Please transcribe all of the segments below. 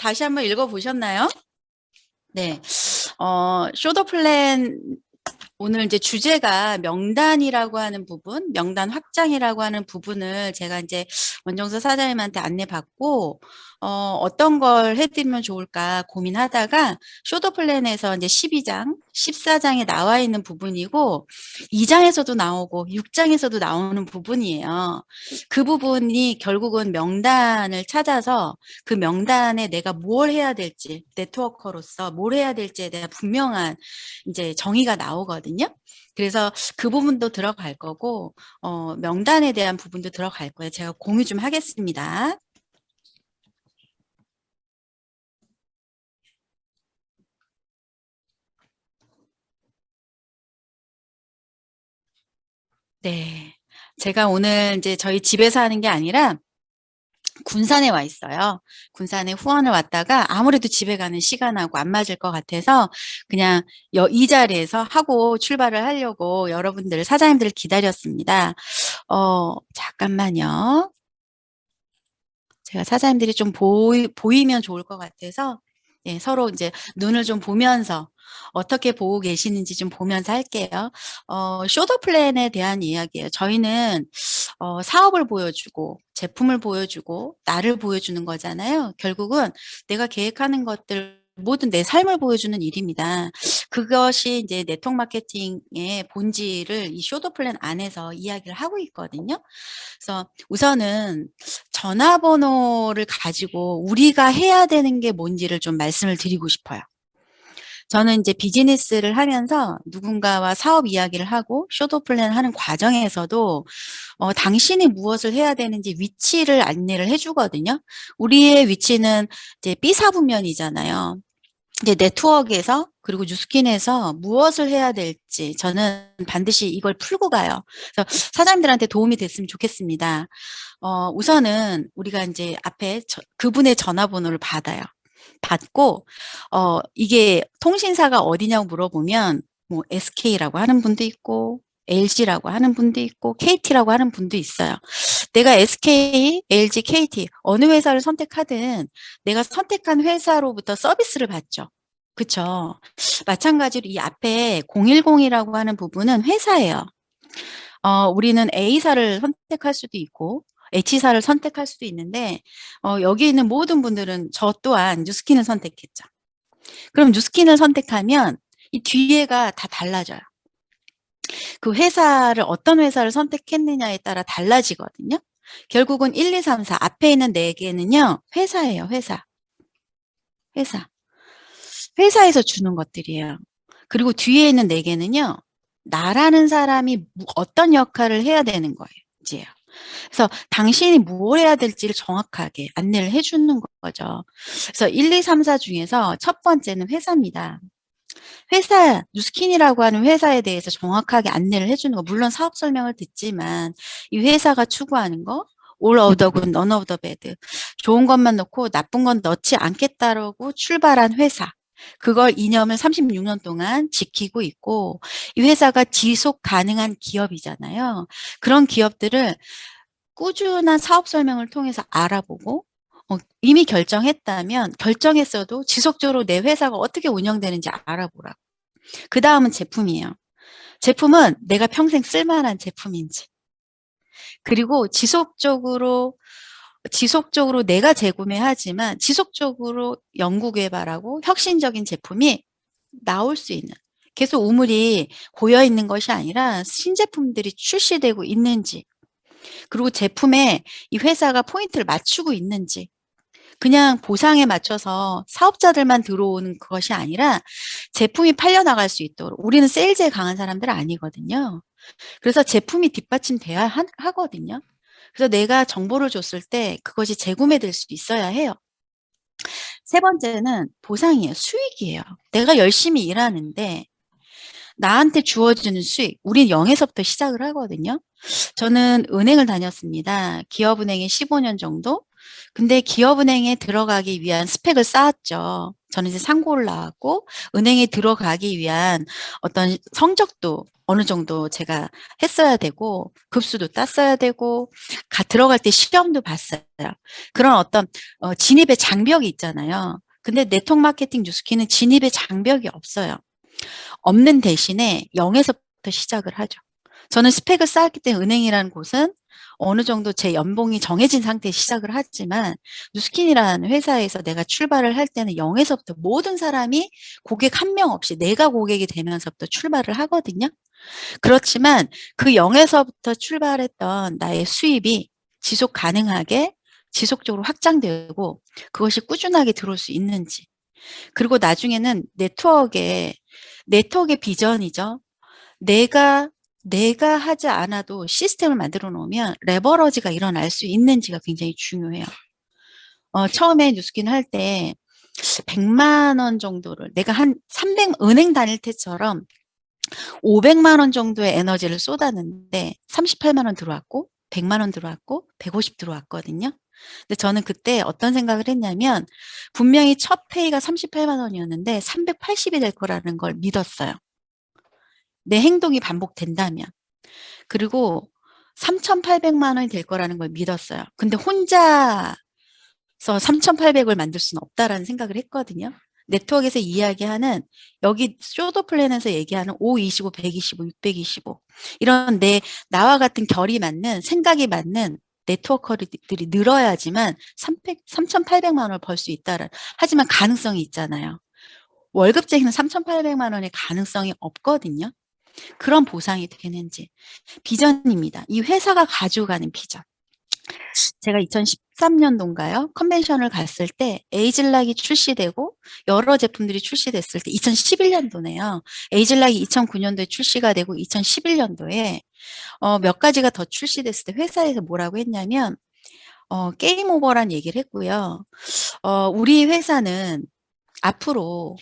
다시 한번 읽어보셨나요? 네. 쇼더 플랜, 오늘 이제 주제가 명단이라고 하는 부분, 명단 확장이라고 하는 부분을 제가 이제 원정서 사장님한테 안내받고, 어떤 걸 해드리면 좋을까 고민하다가 쇼더 플랜에서 이제 12장, 14장에 나와 있는 부분이고, 2장에서도 나오고, 6장에서도 나오는 부분이에요. 그 부분이 결국은 명단을 찾아서 그 명단에 내가 뭘 해야 될지, 네트워커로서 뭘 해야 될지에 대한 분명한 이제 정의가 나오거든요. 그래서 그 부분도 들어갈 거고, 명단에 대한 부분도 들어갈 거예요. 제가 공유 좀 하겠습니다. 네. 제가 오늘 이제 저희 집에서 하는 게 아니라 군산에 와 있어요. 군산에 후원을 왔다가 아무래도 집에 가는 시간하고 안 맞을 것 같아서 그냥 이 자리에서 하고 출발을 하려고 여러분들, 사장님들을 기다렸습니다. 잠깐만요. 제가 사장님들이 좀 보이면 좋을 것 같아서 예, 서로 이제 눈을 좀 보면서 어떻게 보고 계시는지 좀 보면서 할게요. 쇼더 플랜에 대한 이야기예요. 저희는 사업을 보여주고 제품을 보여주고 나를 보여주는 거잖아요. 결국은 내가 계획하는 것들 모든 내 삶을 보여주는 일입니다. 그것이 이제 네트워크 마케팅의 본질을 이 쇼더 플랜 안에서 이야기를 하고 있거든요. 그래서 우선은 전화번호를 가지고 우리가 해야 되는 게 뭔지를 좀 말씀을 드리고 싶어요. 저는 이제 비즈니스를 하면서 누군가와 사업 이야기를 하고 쇼도 플랜을 하는 과정에서도 당신이 무엇을 해야 되는지 위치를 안내를 해주거든요. 우리의 위치는 이제 B사부면이잖아요. 이제 네트워크에서 그리고 뉴스킨에서 무엇을 해야 될지 저는 반드시 이걸 풀고 가요. 그래서 사장님들한테 도움이 됐으면 좋겠습니다. 우선은 우리가 이제 앞에 그분의 전화번호를 받아요. 받고, 이게 통신사가 어디냐고 물어보면, 뭐, SK라고 하는 분도 있고, LG라고 하는 분도 있고, KT라고 하는 분도 있어요. 내가 SK, LG, KT, 어느 회사를 선택하든 내가 선택한 회사로부터 서비스를 받죠. 그쵸. 마찬가지로 이 앞에 010이라고 하는 부분은 회사예요. 우리는 A사를 선택할 수도 있고, H사를 선택할 수도 있는데, 여기 있는 모든 분들은 저 또한 뉴스킨을 선택했죠. 그럼 뉴스킨을 선택하면 이 뒤에가 다 달라져요. 그 회사를 어떤 회사를 선택했느냐에 따라 달라지거든요. 결국은 1, 2, 3, 4 앞에 있는 4개는요. 회사예요. 회사. 회사. 회사에서 주는 것들이에요. 그리고 뒤에 있는 4개는요. 나라는 사람이 어떤 역할을 해야 되는 거예요. 이제요. 그래서 당신이 뭘 해야 될지를 정확하게 안내를 해주는 거죠. 그래서 1, 2, 3, 4 중에서 첫 번째는 회사입니다. 회사, 뉴스킨이라고 하는 회사에 대해서 정확하게 안내를 해주는 거. 물론 사업 설명을 듣지만 이 회사가 추구하는 거, all of the good, none of the bad. 좋은 것만 넣고 나쁜 건 넣지 않겠다라고 출발한 회사. 그걸 이념을 36년 동안 지키고 있고 이 회사가 지속 가능한 기업이잖아요. 그런 기업들을 꾸준한 사업 설명을 통해서 알아보고 이미 결정했다면 결정했어도 지속적으로 내 회사가 어떻게 운영되는지 알아보라고. 그 다음은 제품이에요. 제품은 내가 평생 쓸만한 제품인지 그리고 지속적으로 내가 재구매하지만 지속적으로 연구 개발하고 혁신적인 제품이 나올 수 있는 계속 우물이 고여 있는 것이 아니라 신제품들이 출시되고 있는지 그리고 제품에 이 회사가 포인트를 맞추고 있는지 그냥 보상에 맞춰서 사업자들만 들어오는 것이 아니라 제품이 팔려나갈 수 있도록 우리는 세일즈에 강한 사람들 아니거든요. 그래서 제품이 뒷받침돼야 하거든요. 그래서 내가 정보를 줬을 때 그것이 재구매될 수 있어야 해요. 세 번째는 보상이에요. 수익이에요. 내가 열심히 일하는데 나한테 주어지는 수익, 우린 0에서부터 시작을 하거든요. 저는 은행을 다녔습니다. 기업은행에 15년 정도. 근데 기업은행에 들어가기 위한 스펙을 쌓았죠. 저는 이제 상고를 나왔고 은행에 들어가기 위한 어떤 성적도 어느 정도 제가 했어야 되고 급수도 땄어야 되고 들어갈 때 시험도 봤어요. 그런 어떤 진입의 장벽이 있잖아요. 근데 네트워크 마케팅 뉴스키는 진입의 장벽이 없어요. 없는 대신에 0에서부터 시작을 하죠. 저는 스펙을 쌓았기 때문에 은행이라는 곳은 어느 정도 제 연봉이 정해진 상태에 시작을 하지만 뉴스킨이라는 회사에서 내가 출발을 할 때는 0에서부터 모든 사람이 고객 한 명 없이 내가 고객이 되면서부터 출발을 하거든요. 그렇지만 그 0에서부터 출발했던 나의 수입이 지속 가능하게 지속적으로 확장되고 그것이 꾸준하게 들어올 수 있는지 그리고 나중에는 네트워크의 비전이죠. 내가 하지 않아도 시스템을 만들어 놓으면 레버러지가 일어날 수 있는지가 굉장히 중요해요. 처음에 뉴스킨 할 때 100만 원 정도를 내가 한 은행 다닐 때처럼 500만 원 정도의 에너지를 쏟았는데 38만 원 들어왔고 100만 원 들어왔고 150 들어왔거든요. 근데 저는 그때 어떤 생각을 했냐면 분명히 첫 페이가 38만 원이었는데 380이 될 거라는 걸 믿었어요. 내 행동이 반복된다면. 그리고 3,800만 원이 될 거라는 걸 믿었어요. 근데 혼자서 3,800을 만들 수는 없다라는 생각을 했거든요. 네트워크에서 이야기하는 여기 쇼더 플랜에서 얘기하는 525, 125, 625 이런 나와 같은 결이 맞는 생각이 맞는 네트워커들이 늘어야지만 3,800만 원을 벌 수 있다는 하지만 가능성이 있잖아요. 월급쟁이는 3,800만 원의 가능성이 없거든요. 그런 보상이 되는지 비전입니다. 이 회사가 가져가는 비전. 제가 2013년도인가요? 컨벤션을 갔을 때 에이즐락이 출시되고 여러 제품들이 출시됐을 때 2011년도네요. 에이즐락이 2009년도에 출시가 되고 2011년도에 몇 가지가 더 출시됐을 때 회사에서 뭐라고 했냐면 게임 오버란 얘기를 했고요. 우리 회사는 앞으로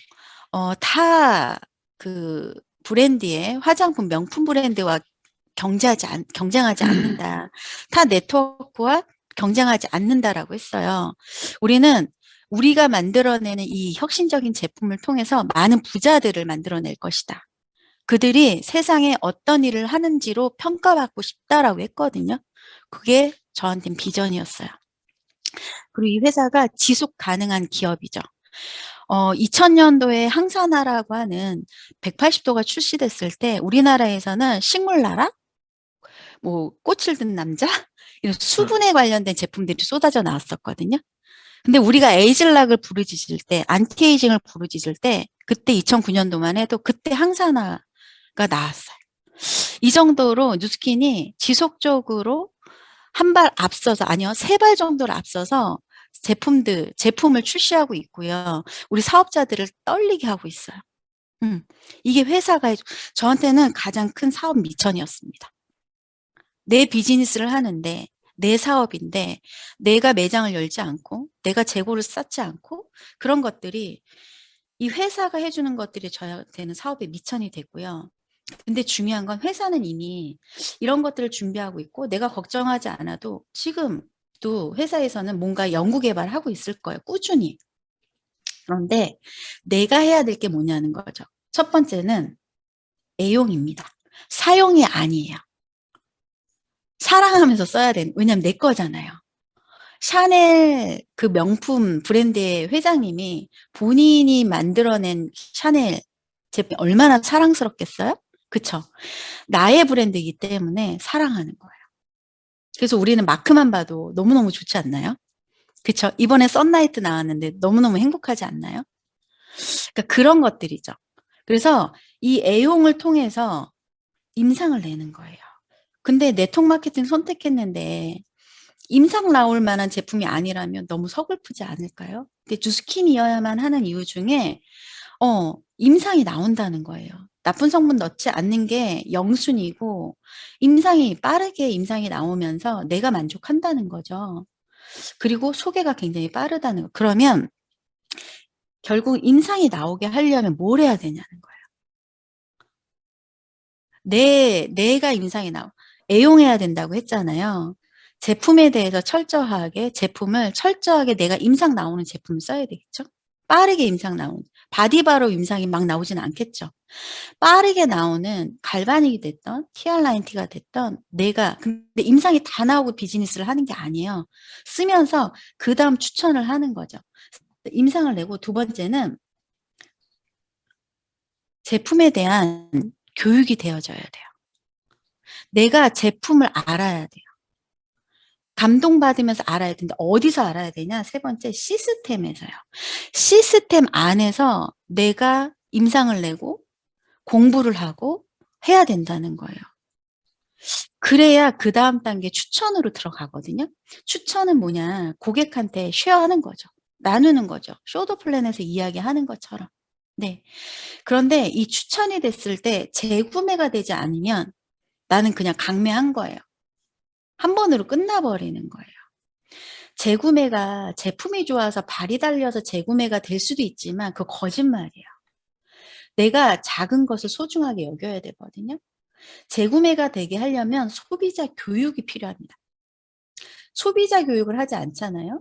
다 그 브랜드의 화장품 명품 브랜드와 경쟁하지 않는다. 타 네트워크와 경쟁하지 않는다라고 했어요. 우리가 만들어내는 이 혁신적인 제품을 통해서 많은 부자들을 만들어낼 것이다. 그들이 세상에 어떤 일을 하는지로 평가받고 싶다라고 했거든요. 그게 저한테는 비전이었어요. 그리고 이 회사가 지속 가능한 기업이죠. 2000년도에 항산화라고 하는 180도가 출시됐을 때 우리나라에서는 식물나라, 뭐 꽃을 든 남자 이런 수분에 관련된 제품들이 쏟아져 나왔었거든요. 근데 우리가 에이즐락을 부르짖을 때, 안티에이징을 부르짖을 때 그때 2009년도만 해도 그때 항산화가 나왔어요. 이 정도로 뉴스킨이 지속적으로 한 발 앞서서 아니요, 세 발 정도를 앞서서 제품을 출시하고 있고요. 우리 사업자들을 떨리게 하고 있어요. 이게 회사가 저한테는 가장 큰 사업 미천이었습니다. 내 비즈니스를 하는데 내 사업인데 내가 매장을 열지 않고 내가 재고를 쌓지 않고 그런 것들이 이 회사가 해주는 것들이 저한테는 사업의 미천이 됐고요. 근데 중요한 건 회사는 이미 이런 것들을 준비하고 있고 내가 걱정하지 않아도 지금도 회사에서는 뭔가 연구 개발을 하고 있을 거예요. 꾸준히. 그런데 내가 해야 될 게 뭐냐는 거죠. 첫 번째는 애용입니다. 사용이 아니에요. 사랑하면서 써야 되는, 왜냐면 내 거잖아요. 샤넬 그 명품 브랜드의 회장님이 본인이 만들어낸 샤넬 제품이 얼마나 사랑스럽겠어요? 그쵸? 나의 브랜드이기 때문에 사랑하는 거예요. 그래서 우리는 마크만 봐도 너무너무 좋지 않나요? 그쵸? 이번에 썬라이트 나왔는데 너무너무 행복하지 않나요? 그러니까 그런 것들이죠. 그래서 이 애용을 통해서 임상을 내는 거예요. 근데 네트워크 마케팅 선택했는데 임상 나올 만한 제품이 아니라면 너무 서글프지 않을까요? 근데 주스킨이어야만 하는 이유 중에 임상이 나온다는 거예요. 나쁜 성분 넣지 않는 게 영순이고 빠르게 임상이 나오면서 내가 만족한다는 거죠. 그리고 소개가 굉장히 빠르다는 거. 그러면 결국 임상이 나오게 하려면 뭘 해야 되냐는 거예요. 내가 임상이 애용해야 된다고 했잖아요. 제품에 대해서 제품을 철저하게 내가 임상 나오는 제품을 써야 되겠죠? 빠르게 임상 나오는 바디바로 임상이 막 나오진 않겠죠. 빠르게 나오는 갈바닉이 됐던 TR90가 됐던 내가 근데 임상이 다 나오고 비즈니스를 하는 게 아니에요. 쓰면서 그다음 추천을 하는 거죠. 임상을 내고 두 번째는 제품에 대한 교육이 되어져야 돼요. 내가 제품을 알아야 돼요. 감동받으면서 알아야 되는데 어디서 알아야 되냐? 세 번째 시스템에서요. 시스템 안에서 내가 임상을 내고 공부를 하고 해야 된다는 거예요. 그래야 그 다음 단계 추천으로 들어가거든요. 추천은 뭐냐? 고객한테 쉐어하는 거죠. 나누는 거죠. 쇼더 플랜에서 이야기하는 것처럼. 네. 그런데 이 추천이 됐을 때 재구매가 되지 않으면 나는 그냥 강매한 거예요. 한 번으로 끝나버리는 거예요. 재구매가 제품이 좋아서 발이 달려서 재구매가 될 수도 있지만 그거 거짓말이에요. 내가 작은 것을 소중하게 여겨야 되거든요. 재구매가 되게 하려면 소비자 교육이 필요합니다. 소비자 교육을 하지 않잖아요.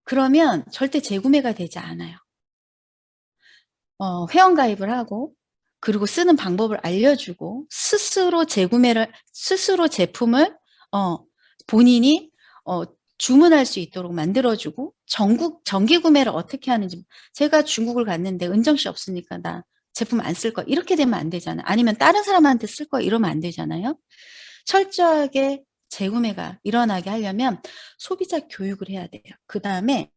그러면 절대 재구매가 되지 않아요. 회원가입을 하고 그리고 쓰는 방법을 알려주고 스스로 제품을 본인이 주문할 수 있도록 만들어주고 정기 구매를 어떻게 하는지 제가 중국을 갔는데 은정씨 없으니까 나 제품 안 쓸 거 이렇게 되면 안 되잖아요. 아니면 다른 사람한테 쓸 거 이러면 안 되잖아요. 철저하게 재구매가 일어나게 하려면 소비자 교육을 해야 돼요. 그 다음에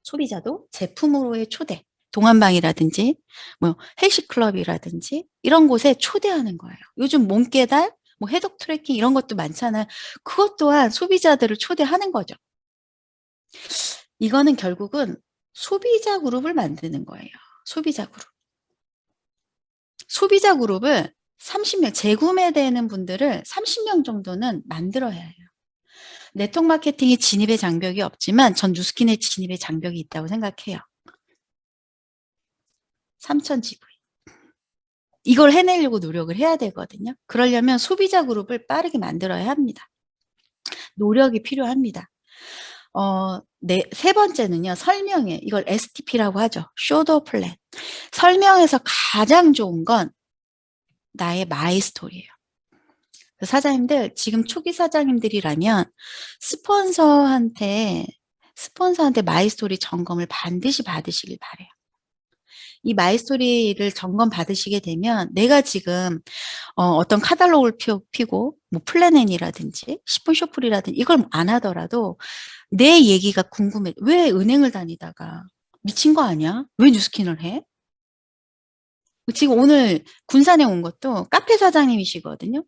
소비자도 제품으로의 초대 동안방이라든지 뭐 헬스클럽이라든지 이런 곳에 초대하는 거예요. 요즘 몸깨달 뭐 해독 트래킹 이런 것도 많잖아요. 그것 또한 소비자들을 초대하는 거죠. 이거는 결국은 소비자 그룹을 만드는 거예요. 소비자 그룹. 소비자 그룹을 30명, 재구매되는 분들을 30명 정도는 만들어야 해요. 네트워크 마케팅이 진입의 장벽이 없지만 전 뉴스킨의 진입의 장벽이 있다고 생각해요. 3천 GV. 이걸 해내려고 노력을 해야 되거든요. 그러려면 소비자 그룹을 빠르게 만들어야 합니다. 노력이 필요합니다. 세 번째는요. 설명이에요. 이걸 STP라고 하죠. 쇼더 플랜. 설명에서 가장 좋은 건 나의 마이 스토리예요. 사장님들 지금 초기 사장님들이라면 스폰서한테 마이 스토리 점검을 반드시 받으시길 바래요. 이 마이스토리를 점검 받으시게 되면 내가 지금 어떤 카탈로그를 피고 뭐 플래닛이라든지 10분 쇼플이라든지 이걸 안 하더라도 내 얘기가 궁금해. 왜 은행을 다니다가 미친 거 아니야? 왜 뉴스킨을 해? 지금 오늘 군산에 온 것도 카페 사장님이시거든요.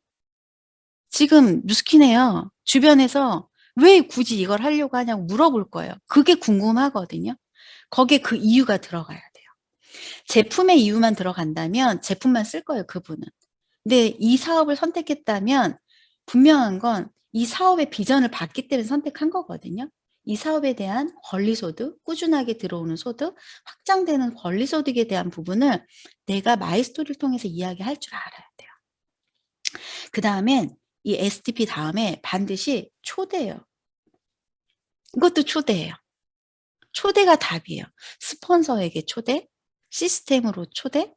지금 뉴스킨에요. 주변에서 왜 굳이 이걸 하려고 하냐고 물어볼 거예요. 그게 궁금하거든요. 거기에 그 이유가 들어가야 돼요. 제품의 이유만 들어간다면 제품만 쓸 거예요, 그분은. 근데 이 사업을 선택했다면 분명한 건 이 사업의 비전을 봤기 때문에 선택한 거거든요. 이 사업에 대한 권리소득, 꾸준하게 들어오는 소득, 확장되는 권리소득에 대한 부분을 내가 마이스토리를 통해서 이야기할 줄 알아야 돼요. 그 다음엔 이 STP 다음에 반드시 초대예요. 이것도 초대예요. 초대가 답이에요. 스폰서에게 초대, 시스템으로 초대하는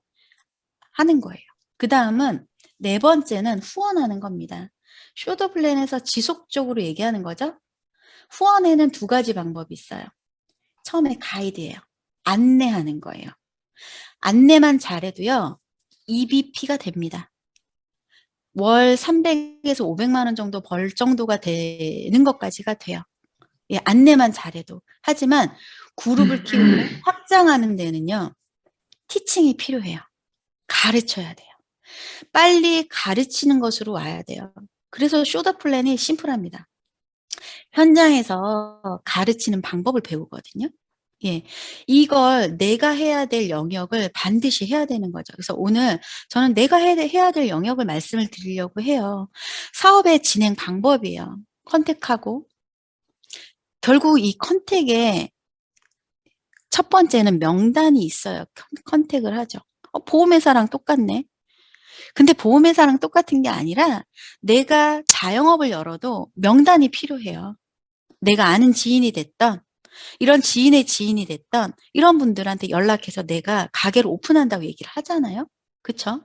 거예요. 그 다음은 네 번째는 후원하는 겁니다. 쇼더 플랜에서 지속적으로 얘기하는 거죠. 후원에는 두 가지 방법이 있어요. 처음에 가이드예요. 안내하는 거예요. 안내만 잘해도요. EBP가 됩니다. 월 300에서 500만 원 정도 벌 정도가 되는 것까지가 돼요. 예, 안내만 잘해도. 하지만 그룹을 키우고 확장하는 데는요. 티칭이 필요해요. 가르쳐야 돼요. 빨리 가르치는 것으로 와야 돼요. 그래서 쇼더 플랜이 심플합니다. 현장에서 가르치는 방법을 배우거든요. 예, 이걸 내가 해야 될 영역을 반드시 해야 되는 거죠. 그래서 오늘 저는 내가 해야 될 영역을 말씀을 드리려고 해요. 사업의 진행 방법이에요. 컨택하고 결국 이 컨택에 첫 번째는 명단이 있어요. 컨택을 하죠. 보험회사랑 똑같네. 근데 보험회사랑 똑같은 게 아니라 내가 자영업을 열어도 명단이 필요해요. 내가 아는 지인이 됐던 이런 지인의 지인이 됐던 이런 분들한테 연락해서 내가 가게를 오픈한다고 얘기를 하잖아요. 그쵸?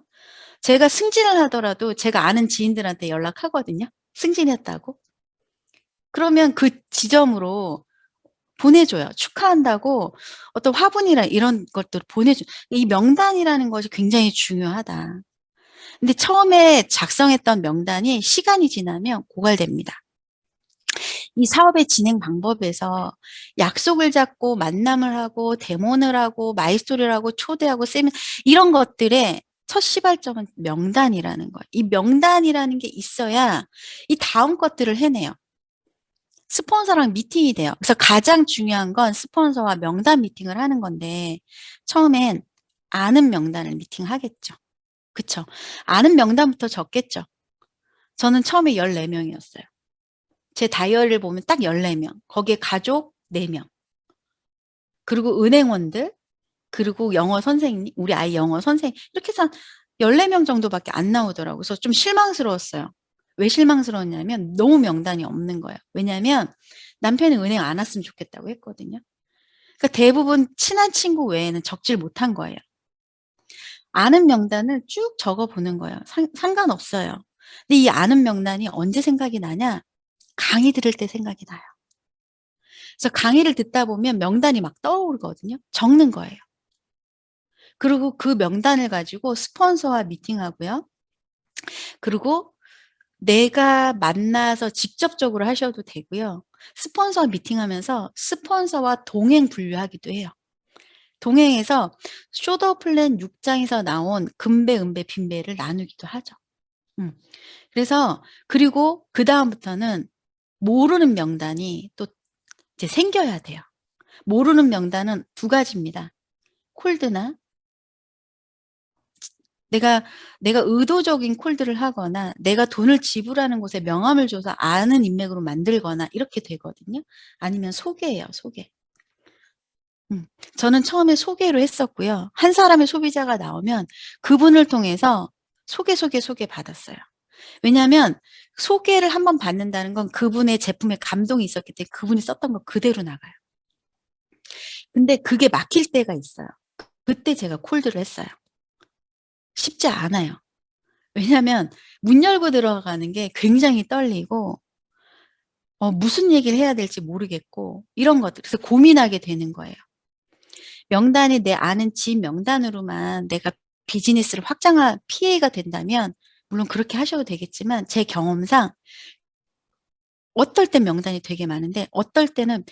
제가 승진을 하더라도 제가 아는 지인들한테 연락하거든요, 승진했다고. 그러면 그 지점으로 보내줘요. 축하한다고 어떤 화분이나 이런 것들을 보내줘. 이 명단이라는 것이 굉장히 중요하다. 근데 처음에 작성했던 명단이 시간이 지나면 고갈됩니다. 이 사업의 진행 방법에서 약속을 잡고 만남을 하고 데모를 하고 마이스토리를 하고 초대하고 세미나 이런 것들의 첫 시발점은 명단이라는 거예요. 이 명단이라는 게 있어야 이 다음 것들을 해내요. 스폰서랑 미팅이 돼요. 그래서 가장 중요한 건 스폰서와 명단 미팅을 하는 건데 처음엔 아는 명단을 미팅하겠죠. 그쵸? 아는 명단부터 적겠죠. 저는 처음에 14명이었어요. 제 다이어리를 보면 딱 14명. 거기에 가족 4명. 그리고 은행원들, 그리고 영어 선생님, 우리 아이 영어 선생님. 이렇게 해서 한 14명 정도밖에 안 나오더라고요. 그래서 좀 실망스러웠어요. 왜 실망스러웠냐면 너무 명단이 없는 거예요. 왜냐하면 남편이 은행 안 왔으면 좋겠다고 했거든요. 그러니까 대부분 친한 친구 외에는 적질 못한 거예요. 아는 명단을 쭉 적어보는 거예요. 상관없어요. 근데 이 아는 명단이 언제 생각이 나냐? 강의 들을 때 생각이 나요. 그래서 강의를 듣다 보면 명단이 막 떠오르거든요. 적는 거예요. 그리고 그 명단을 가지고 스폰서와 미팅하고요. 그리고 내가 만나서 직접적으로 하셔도 되고요. 스폰서와 미팅하면서 스폰서와 동행 분류하기도 해요. 동행해서 쇼더 플랜 6장에서 나온 금배, 은배, 빈배를 나누기도 하죠. 그래서 그리고 그다음부터는 모르는 명단이 또 이제 생겨야 돼요. 모르는 명단은 두 가지입니다. 콜드나 내가 의도적인 콜드를 하거나 내가 돈을 지불하는 곳에 명함을 줘서 아는 인맥으로 만들거나 이렇게 되거든요. 아니면 소개예요, 소개. 저는 처음에 소개로 했었고요. 한 사람의 소비자가 나오면 그분을 통해서 소개 받았어요. 왜냐하면 소개를 한번 받는다는 건 그분의 제품에 감동이 있었기 때문에 그분이 썼던 거 그대로 나가요. 근데 그게 막힐 때가 있어요. 그때 제가 콜드를 했어요. 쉽지 않아요. 왜냐하면 문 열고 들어가는 게 굉장히 떨리고 무슨 얘기를 해야 될지 모르겠고 이런 것들. 그래서 고민하게 되는 거예요. 명단이 내 아는 지인 명단으로만 내가 비즈니스를 확장할 PA가 된다면 물론 그렇게 하셔도 되겠지만 제 경험상 어떨 땐 명단이 되게 많은데 어떨 때는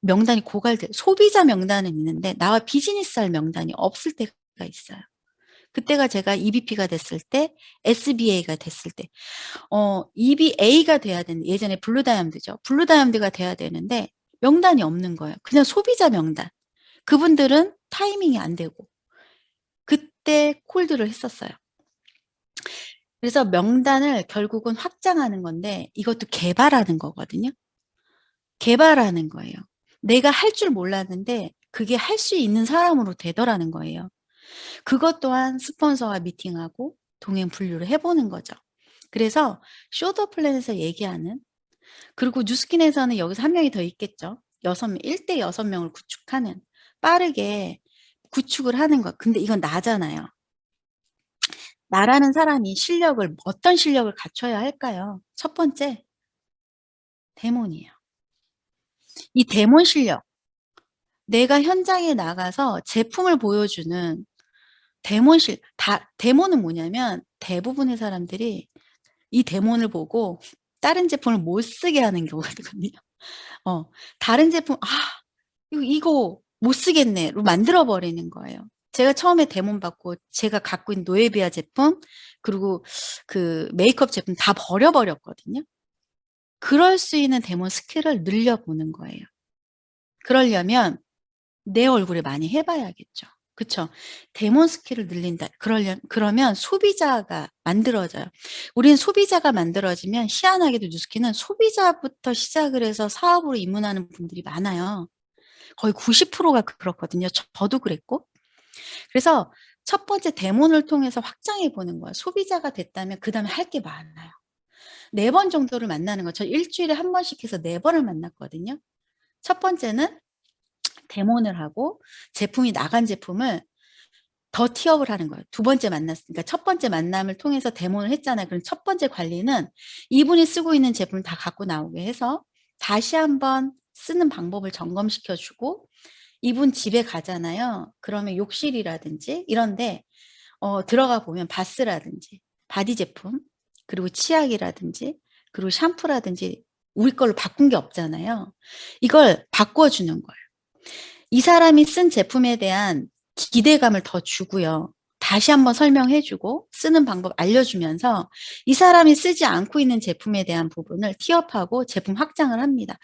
명단이 고갈돼 소비자 명단은 있는데 나와 비즈니스할 명단이 없을 때가 있어요. 그때가 제가 EBP가 됐을 때 SBA가 됐을 때 EBA가 돼야 되는 예전에 블루다이아몬드죠. 블루다이아몬드가 돼야 되는데 명단이 없는 거예요. 그냥 소비자 명단. 그분들은 타이밍이 안 되고 그때 콜드를 했었어요. 그래서 명단을 결국은 확장하는 건데 이것도 개발하는 거거든요. 개발하는 거예요. 내가 할 줄 몰랐는데 그게 할 수 있는 사람으로 되더라는 거예요. 그것 또한 스폰서와 미팅하고 동행 분류를 해보는 거죠. 그래서 쇼더 플랜에서 얘기하는 그리고 뉴스킨에서는 여기서 한 명이 더 있겠죠. 6명, 1대 6명을 구축하는 빠르게 구축을 하는 것. 근데 이건 나잖아요. 나라는 사람이 어떤 실력을 갖춰야 할까요? 첫 번째, 데몬이에요. 이 데몬 실력. 내가 현장에 나가서 제품을 보여주는 데몬은 뭐냐면 대부분의 사람들이 이 데몬을 보고 다른 제품을 못 쓰게 하는 경우거든요. 다른 제품, 이거 못 쓰겠네로 만들어 버리는 거예요. 제가 처음에 데몬 받고 제가 갖고 있는 노에비아 제품 그리고 그 메이크업 제품 다 버려버렸거든요. 그럴 수 있는 데몬 스킬을 늘려보는 거예요. 그러려면 내 얼굴에 많이 해봐야겠죠. 그쵸? 데몬 스킬을 늘린다. 그러면 소비자가 만들어져요. 우리는 소비자가 만들어지면 희한하게도 뉴스키는 소비자부터 시작을 해서 사업으로 입문하는 분들이 많아요. 거의 90%가 그렇거든요. 저도 그랬고. 그래서 첫 번째 데몬을 통해서 확장해 보는 거예요. 소비자가 됐다면 그 다음에 할 게 많아요. 4번 정도를 만나는 거죠. 일주일에 한 번씩 해서 4번을 만났거든요. 첫 번째는 데모를 하고 제품이 나간 제품을 더 티업을 하는 거예요. 두 번째 만났으니까 첫 번째 만남을 통해서 데모를 했잖아요. 그럼 첫 번째 관리는 이분이 쓰고 있는 제품을 다 갖고 나오게 해서 다시 한번 쓰는 방법을 점검시켜 주고, 이분 집에 가잖아요. 그러면 욕실이라든지 이런데 들어가 보면 바스라든지 바디 제품, 그리고 치약이라든지, 그리고 샴푸라든지 우리 걸로 바꾼 게 없잖아요. 이걸 바꿔주는 거예요. 이 사람이 쓴 제품에 대한 기대감을 더 주고요. 다시 한번 설명해주고 쓰는 방법 알려주면서 이 사람이 쓰지 않고 있는 제품에 대한 부분을 티업하고 제품 확장을 합니다.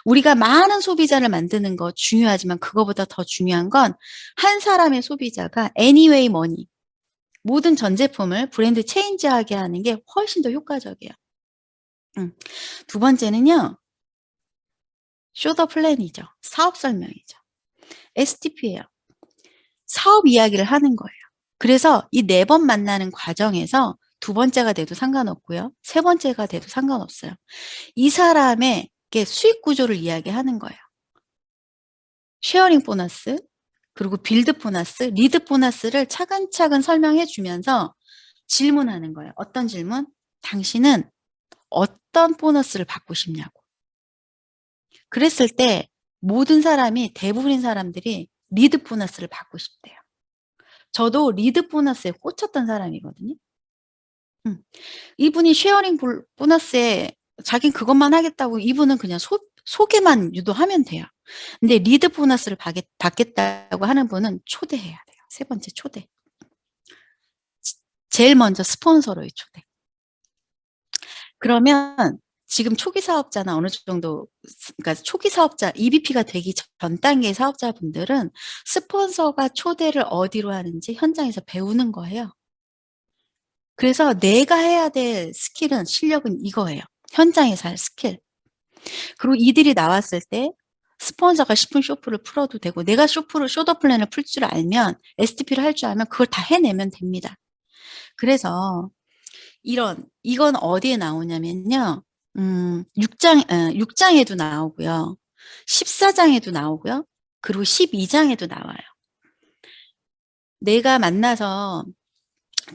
우리가 많은 소비자를 만드는 거 중요하지만 그거보다 더 중요한 건 한 사람의 소비자가 anyway money, 모든 전 제품을 브랜드 체인지하게 하는 게 훨씬 더 효과적이에요. 두 번째는요, 쇼더 플랜이죠. 사업 설명이죠. STP예요. 사업 이야기를 하는 거예요. 그래서 이 4번 만나는 과정에서 두 번째가 돼도 상관없고요. 세 번째가 돼도 상관없어요. 이 사람의 수익 구조를 이야기하는 거예요. 쉐어링 보너스, 그리고 빌드 보너스, 리드 보너스를 차근차근 설명해 주면서 질문하는 거예요. 어떤 질문? 당신은 어떤 보너스를 받고 싶냐고. 그랬을 때 모든 사람이, 대부분의 사람들이 리드 보너스를 받고 싶대요. 저도 리드 보너스에 꽂혔던 사람이거든요. 이분이 쉐어링 보너스에 자긴 그것만 하겠다고, 이분은 그냥 소개만 유도하면 돼요. 근데 리드 보너스를 받겠다고 하는 분은 초대해야 돼요. 세 번째 초대. 제일 먼저 스폰서로의 초대. 그러면 지금 초기 사업자나 어느 정도, 그러니까 초기 사업자, EBP가 되기 전 단계의 사업자분들은 스폰서가 초대를 어디로 하는지 현장에서 배우는 거예요. 그래서 내가 해야 될 스킬은, 실력은 이거예요. 현장에서 할 스킬. 그리고 이들이 나왔을 때 스폰서가 10분 쇼프를 풀어도 되고, 내가 쇼더 플랜을 풀 줄 알면, STP를 할 줄 알면 그걸 다 해내면 됩니다. 그래서 이건 어디에 나오냐면요. 6장에도 나오고요. 14장에도 나오고요. 그리고 12장에도 나와요. 내가 만나서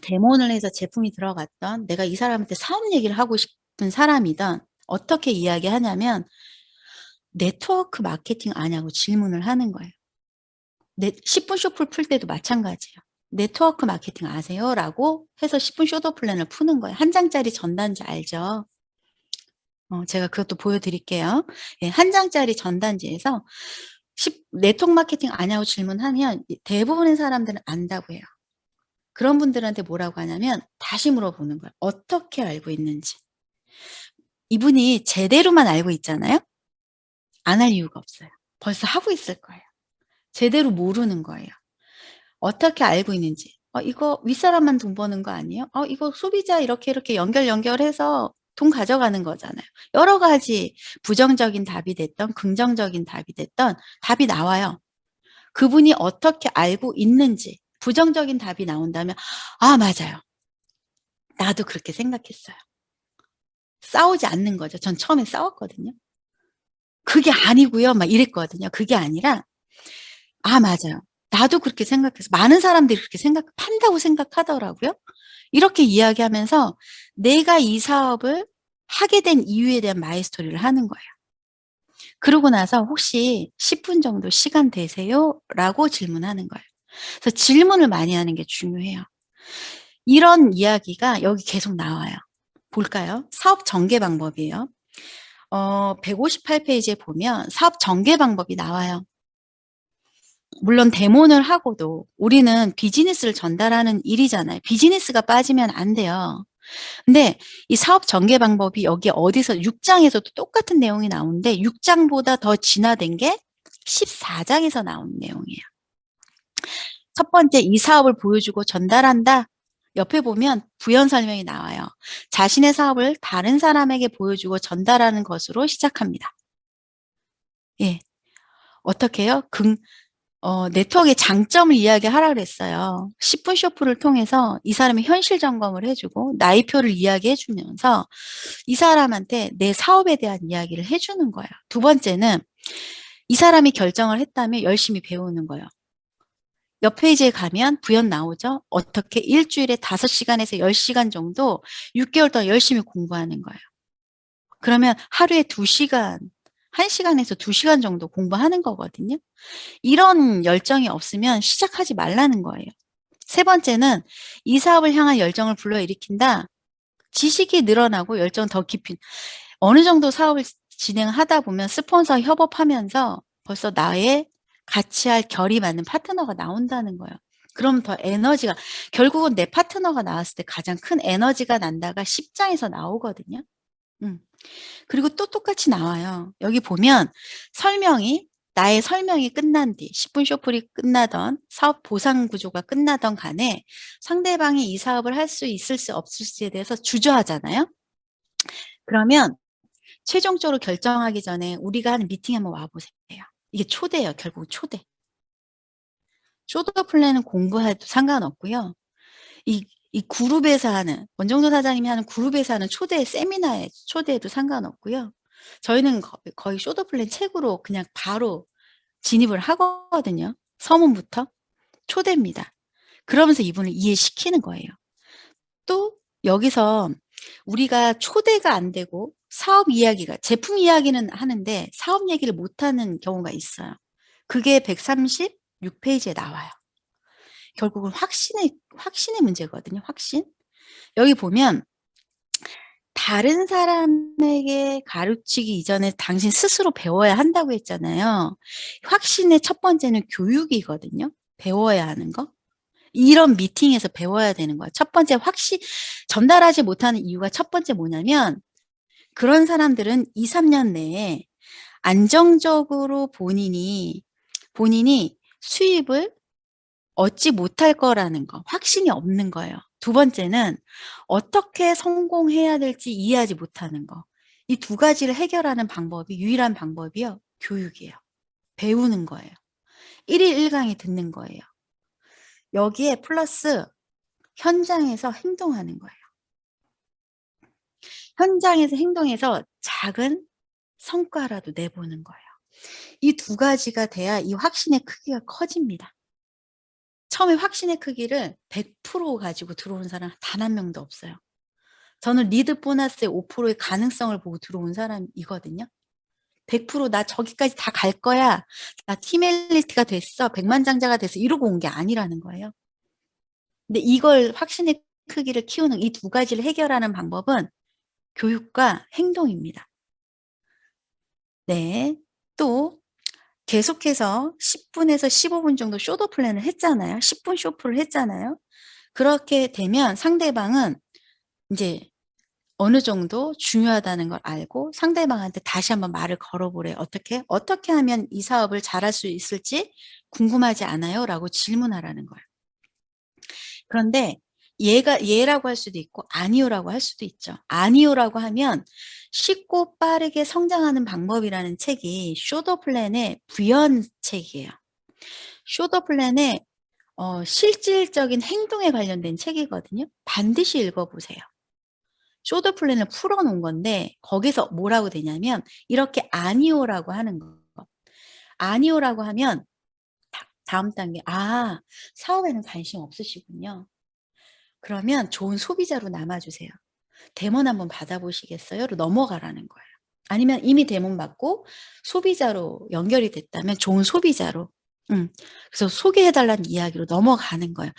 데모를 해서 제품이 들어갔던, 내가 이 사람한테 사업 얘기를 하고 싶은 사람이든 어떻게 이야기하냐면 네트워크 마케팅 아냐고 질문을 하는 거예요. 10분 쇼프를 풀 때도 마찬가지예요. 네트워크 마케팅 아세요? 라고 해서 10분 쇼더 플랜을 푸는 거예요. 한 장짜리 전단지 알죠? 제가 그것도 보여드릴게요. 예, 한 장짜리 전단지에서 네트워크 마케팅 아냐고 질문하면 대부분의 사람들은 안다고 해요. 그런 분들한테 뭐라고 하냐면 다시 물어보는 거예요. 어떻게 알고 있는지. 이분이 제대로만 알고 있잖아요. 안 할 이유가 없어요. 벌써 하고 있을 거예요. 제대로 모르는 거예요. 어떻게 알고 있는지. 이거 윗사람만 돈 버는 거 아니에요? 이거 소비자 이렇게 연결해서 돈 가져가는 거잖아요. 여러 가지 부정적인 답이 됐던 긍정적인 답이 됐던 답이 나와요. 그분이 어떻게 알고 있는지. 부정적인 답이 나온다면 맞아요. 나도 그렇게 생각했어요. 싸우지 않는 거죠. 전 처음에 싸웠거든요. 그게 아니고요. 막 이랬거든요. 그게 아니라 맞아요. 나도 그렇게 생각해서 많은 사람들이 그렇게 판다고 생각하더라고요. 이렇게 이야기하면서 내가 이 사업을 하게 된 이유에 대한 마이스토리를 하는 거예요. 그러고 나서 혹시 10분 정도 시간 되세요? 라고 질문하는 거예요. 그래서 질문을 많이 하는 게 중요해요. 이런 이야기가 여기 계속 나와요. 볼까요? 사업 전개 방법이에요. 158페이지에 보면 사업 전개 방법이 나와요. 물론 데모를 하고도 우리는 비즈니스를 전달하는 일이잖아요. 비즈니스가 빠지면 안 돼요. 근데 이 사업 전개 방법이 여기 어디서 6장에서도 똑같은 내용이 나오는데 6장보다 더 진화된 게 14장에서 나온 내용이에요. 첫 번째, 이 사업을 보여주고 전달한다. 옆에 보면 부연 설명이 나와요. 자신의 사업을 다른 사람에게 보여주고 전달하는 것으로 시작합니다. 예. 어떻게 해요? 네트워크의 장점을 이야기하라 그랬어요. 10분 쇼프를 통해서 이 사람의 현실 점검을 해주고 나이표를 이야기해주면서 이 사람한테 내 사업에 대한 이야기를 해주는 거예요. 두 번째는 이 사람이 결정을 했다면 열심히 배우는 거예요. 옆 페이지에 가면 부연 나오죠. 어떻게 일주일에 5시간에서 10시간 정도 6개월 동안 열심히 공부하는 거예요. 그러면 하루에 2시간, 1시간에서 2시간 정도 공부하는 거거든요. 이런 열정이 없으면 시작하지 말라는 거예요. 세 번째는 이 사업을 향한 열정을 불러일으킨다. 지식이 늘어나고 열정 더 깊이 어느 정도 사업을 진행하다 보면 스폰서 협업하면서 벌써 나의 같이 할 결이 맞는 파트너가 나온다는 거예요. 그럼 더 에너지가 결국은 내 파트너가 나왔을 때 가장 큰 에너지가 난다가 10장에서 나오거든요. 그리고 또 똑같이 나와요. 여기 보면 나의 설명이 끝난 뒤 10분 쇼플이 끝나던 사업 보상 구조가 끝나던 간에 상대방이 이 사업을 할 수 있을 수 없을지에 대해서 주저하잖아요. 그러면 최종적으로 결정하기 전에 우리가 하는 미팅 한번 와보세요. 이게 초대예요. 결국 초대. 쇼더 플랜은 공부해도 상관없고요. 이 그룹에서 하는 원정도 사장님이 하는 그룹에서 하는 초대 세미나에 초대해도 상관없고요. 저희는 거의 쇼더 플랜 책으로 그냥 바로 진입을 하거든요. 서문부터 초대입니다. 그러면서 이분을 이해시키는 거예요. 또 여기서 우리가 초대가 안 되고 사업 이야기가 제품 이야기는 하는데 사업 얘기를 못하는 경우가 있어요. 그게 136페이지에 나와요. 결국은 확신의 문제거든요. 확신. 여기 보면 다른 사람에게 가르치기 이전에 당신 스스로 배워야 한다고 했잖아요. 확신의 첫 번째는 교육이거든요. 배워야 하는 거. 이런 미팅에서 배워야 되는 거야. 첫 번째 전달하지 못하는 이유가 첫 번째 뭐냐면 그런 사람들은 2, 3년 내에 안정적으로 본인이 수입을 얻지 못할 거라는 거, 확신이 없는 거예요. 두 번째는 어떻게 성공해야 될지 이해하지 못하는 거. 이 두 가지를 해결하는 유일한 방법이요. 교육이에요. 배우는 거예요. 1일 1강의 듣는 거예요. 여기에 플러스 현장에서 행동하는 거예요. 현장에서 행동해서 작은 성과라도 내보는 거예요. 이 두 가지가 돼야 이 확신의 크기가 커집니다. 처음에 확신의 크기를 100% 가지고 들어온 사람 단 한 명도 없어요. 저는 리드 보너스의 5%의 가능성을 보고 들어온 사람이거든요. 100%나 저기까지 다 갈 거야. 나 팀 엘리트가 됐어. 백만장자가 됐어. 이러고 온 게 아니라는 거예요. 근데 이걸 확신의 크기를 키우는 이 두 가지를 해결하는 방법은 교육과 행동입니다. 네. 또 계속해서 10분에서 15분 정도 쇼더 플랜을 했잖아요. 10분 쇼프를 했잖아요. 그렇게 되면 상대방은 이제 어느 정도 중요하다는 걸 알고 상대방한테 다시 한번 말을 걸어보래요. 어떻게 하면 이 사업을 잘할 수 있을지 궁금하지 않아요? 라고 질문하라는 거예요. 그런데 예라고 할 수도 있고 아니요라고 할 수도 있죠. 아니요라고 하면 쉽고 빠르게 성장하는 방법이라는 책이 쇼더 플랜의 부연 책이에요. 쇼더 플랜의 실질적인 행동에 관련된 책이거든요. 반드시 읽어보세요. 쇼더 플랜을 풀어놓은 건데 거기서 뭐라고 되냐면 이렇게 아니오라고 하는 거. 아니오라고 하면 다음 단계 사업에는 관심 없으시군요. 그러면 좋은 소비자로 남아주세요. 데몬 한번 받아보시겠어요?로 넘어가라는 거예요. 아니면 이미 데몬 받고 소비자로 연결이 됐다면 좋은 소비자로 그래서 소개해달라는 이야기로 넘어가는 거예요.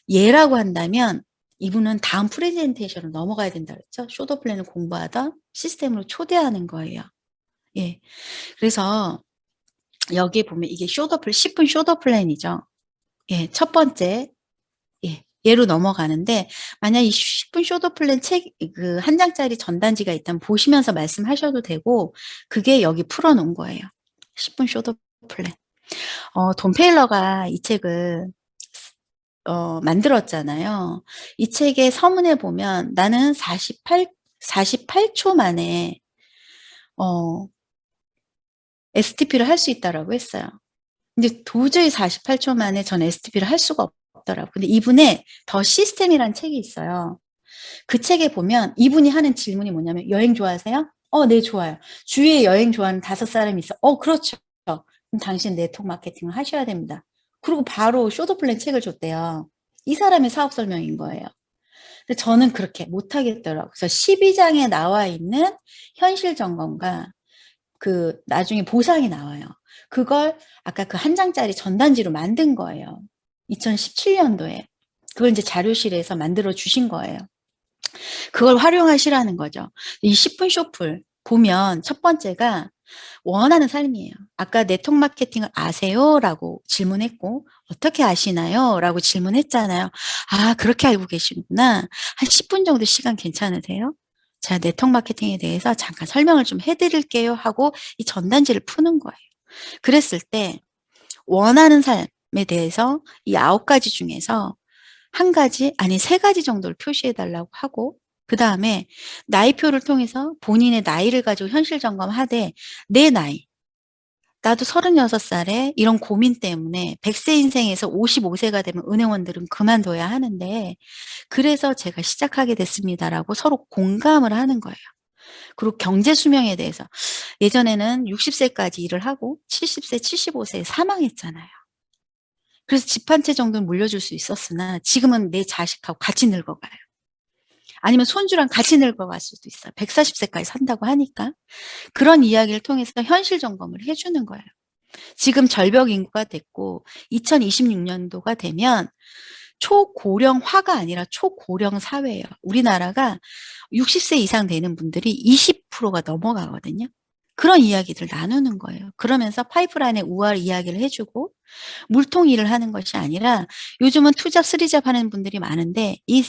예라고 한다면 이분은 다음 프레젠테이션으로 넘어가야 된다 그랬죠. 쇼더 플랜을 공부하다 시스템으로 초대하는 거예요. 예. 그래서 여기에 보면 이게 10분 쇼더 플랜이죠. 예. 첫 번째, 예. 예로 넘어가는데, 만약 이 10분 쇼더 플랜 그 한 장짜리 전단지가 있다면 보시면서 말씀하셔도 되고, 그게 여기 풀어놓은 거예요. 10분 쇼더 플랜. 돈 페일러가 이 책을 만들었잖아요. 이 책의 서문에 보면 나는 48초 만에 STP를 할 수 있다라고 했어요. 근데 도저히 48초 만에 전 STP를 할 수가 없더라고요. 근데 이분의 더 시스템이라는 책이 있어요. 그 책에 보면 이분이 하는 질문이 뭐냐면 여행 좋아하세요? 네, 좋아요. 주위에 여행 좋아하는 5사람이 있어. 그렇죠. 그럼 당신 네트워크 마케팅을 하셔야 됩니다. 그리고 바로 쇼도 플랜 책을 줬대요. 이 사람의 사업 설명인 거예요. 근데 저는 그렇게 못하겠더라고요. 그래서 12장에 나와 있는 현실 점검과 그 나중에 보상이 나와요. 그걸 아까 그 한 장짜리 전단지로 만든 거예요. 2017년도에. 그걸 이제 자료실에서 만들어 주신 거예요. 그걸 활용하시라는 거죠. 이 10분 쇼플 보면 첫 번째가 원하는 삶이에요. 아까 네트워크 마케팅을 아세요? 라고 질문했고 어떻게 아시나요? 라고 질문했잖아요. 아, 그렇게 알고 계시구나. 한 10분 정도 시간 괜찮으세요? 제가 네트워크 마케팅에 대해서 잠깐 설명을 좀 해드릴게요 하고 이 전단지를 푸는 거예요. 그랬을 때 원하는 삶에 대해서 이 9가지 중에서 한 가지 아니 3가지 정도를 표시해 달라고 하고 그 다음에 나이표를 통해서 본인의 나이를 가지고 현실 점검하되 내 나이 나도 36살에 이런 고민 때문에 100세 인생에서 55세가 되면 은행원들은 그만둬야 하는데 그래서 제가 시작하게 됐습니다라고 서로 공감을 하는 거예요. 그리고 경제 수명에 대해서 예전에는 60세까지 일을 하고 70세, 75세에 사망했잖아요. 그래서 집 한 채 정도는 물려줄 수 있었으나 지금은 내 자식하고 같이 늙어가요. 아니면 손주랑 같이 늙어갈 수도 있어요. 140세까지 산다고 하니까. 그런 이야기를 통해서 현실 점검을 해주는 거예요. 지금 절벽 인구가 됐고 2026년도가 되면 초고령화가 아니라 초고령 사회예요. 우리나라가 60세 이상 되는 분들이 20%가 넘어가거든요. 그런 이야기들 나누는 거예요. 그러면서 파이프라인의 우월 이야기를 해주고 물통 일을 하는 것이 아니라 요즘은 투잡, 쓰리잡 하는 분들이 많은데 이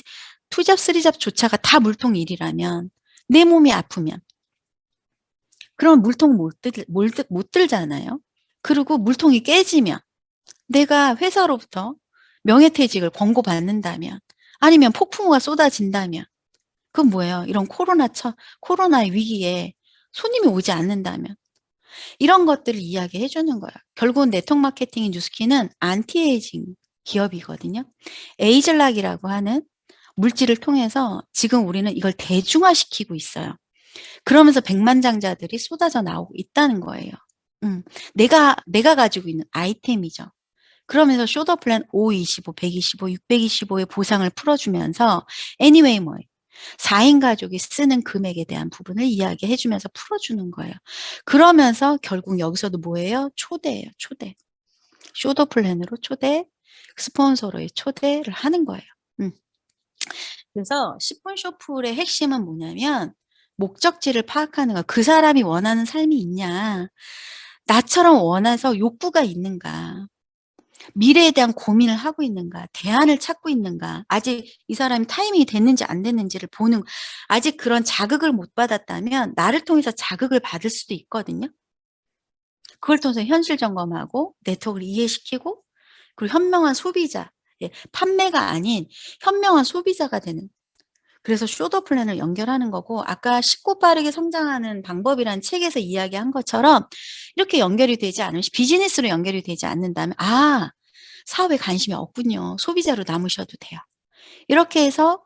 투잡, 쓰리잡조차가 다 물통 일이라면 내 몸이 아프면 그럼 물통 못 들잖아요. 그리고 물통이 깨지면 내가 회사로부터 명예퇴직을 권고받는다면 아니면 폭풍우가 쏟아진다면 그건 뭐예요? 이런 코로나의 위기에 손님이 오지 않는다면 이런 것들을 이야기해 주는 거예요. 결국은 네트워크 마케팅인 뉴스키는 안티에이징 기업이거든요. 에이즐락이라고 하는 물질을 통해서 지금 우리는 이걸 대중화시키고 있어요. 그러면서 백만장자들이 쏟아져 나오고 있다는 거예요. 내가 가지고 있는 아이템이죠. 그러면서 쇼더 플랜 525, 125, 625의 보상을 풀어주면서 anyway 뭐 4인 가족이 쓰는 금액에 대한 부분을 이야기해 주면서 풀어주는 거예요. 그러면서 결국 여기서도 뭐예요? 초대예요. 초대. 쇼더 플랜으로 초대, 스폰서로의 초대를 하는 거예요. 그래서 10분 쇼플의 핵심은 뭐냐면 목적지를 파악하는 거야. 그 사람이 원하는 삶이 있냐. 나처럼 원해서 욕구가 있는가. 미래에 대한 고민을 하고 있는가, 대안을 찾고 있는가, 아직 이 사람이 타이밍이 됐는지 안 됐는지를 보는, 아직 그런 자극을 못 받았다면 나를 통해서 자극을 받을 수도 있거든요. 그걸 통해서 현실 점검하고 네트워크를 이해시키고 그리고 현명한 소비자, 판매가 아닌 현명한 소비자가 되는 그래서 쇼더 플랜을 연결하는 거고 아까 쉽고 빠르게 성장하는 방법이라는 책에서 이야기한 것처럼 이렇게 연결이 되지 않으면 비즈니스로 연결이 되지 않는다면 사업에 관심이 없군요. 소비자로 남으셔도 돼요. 이렇게 해서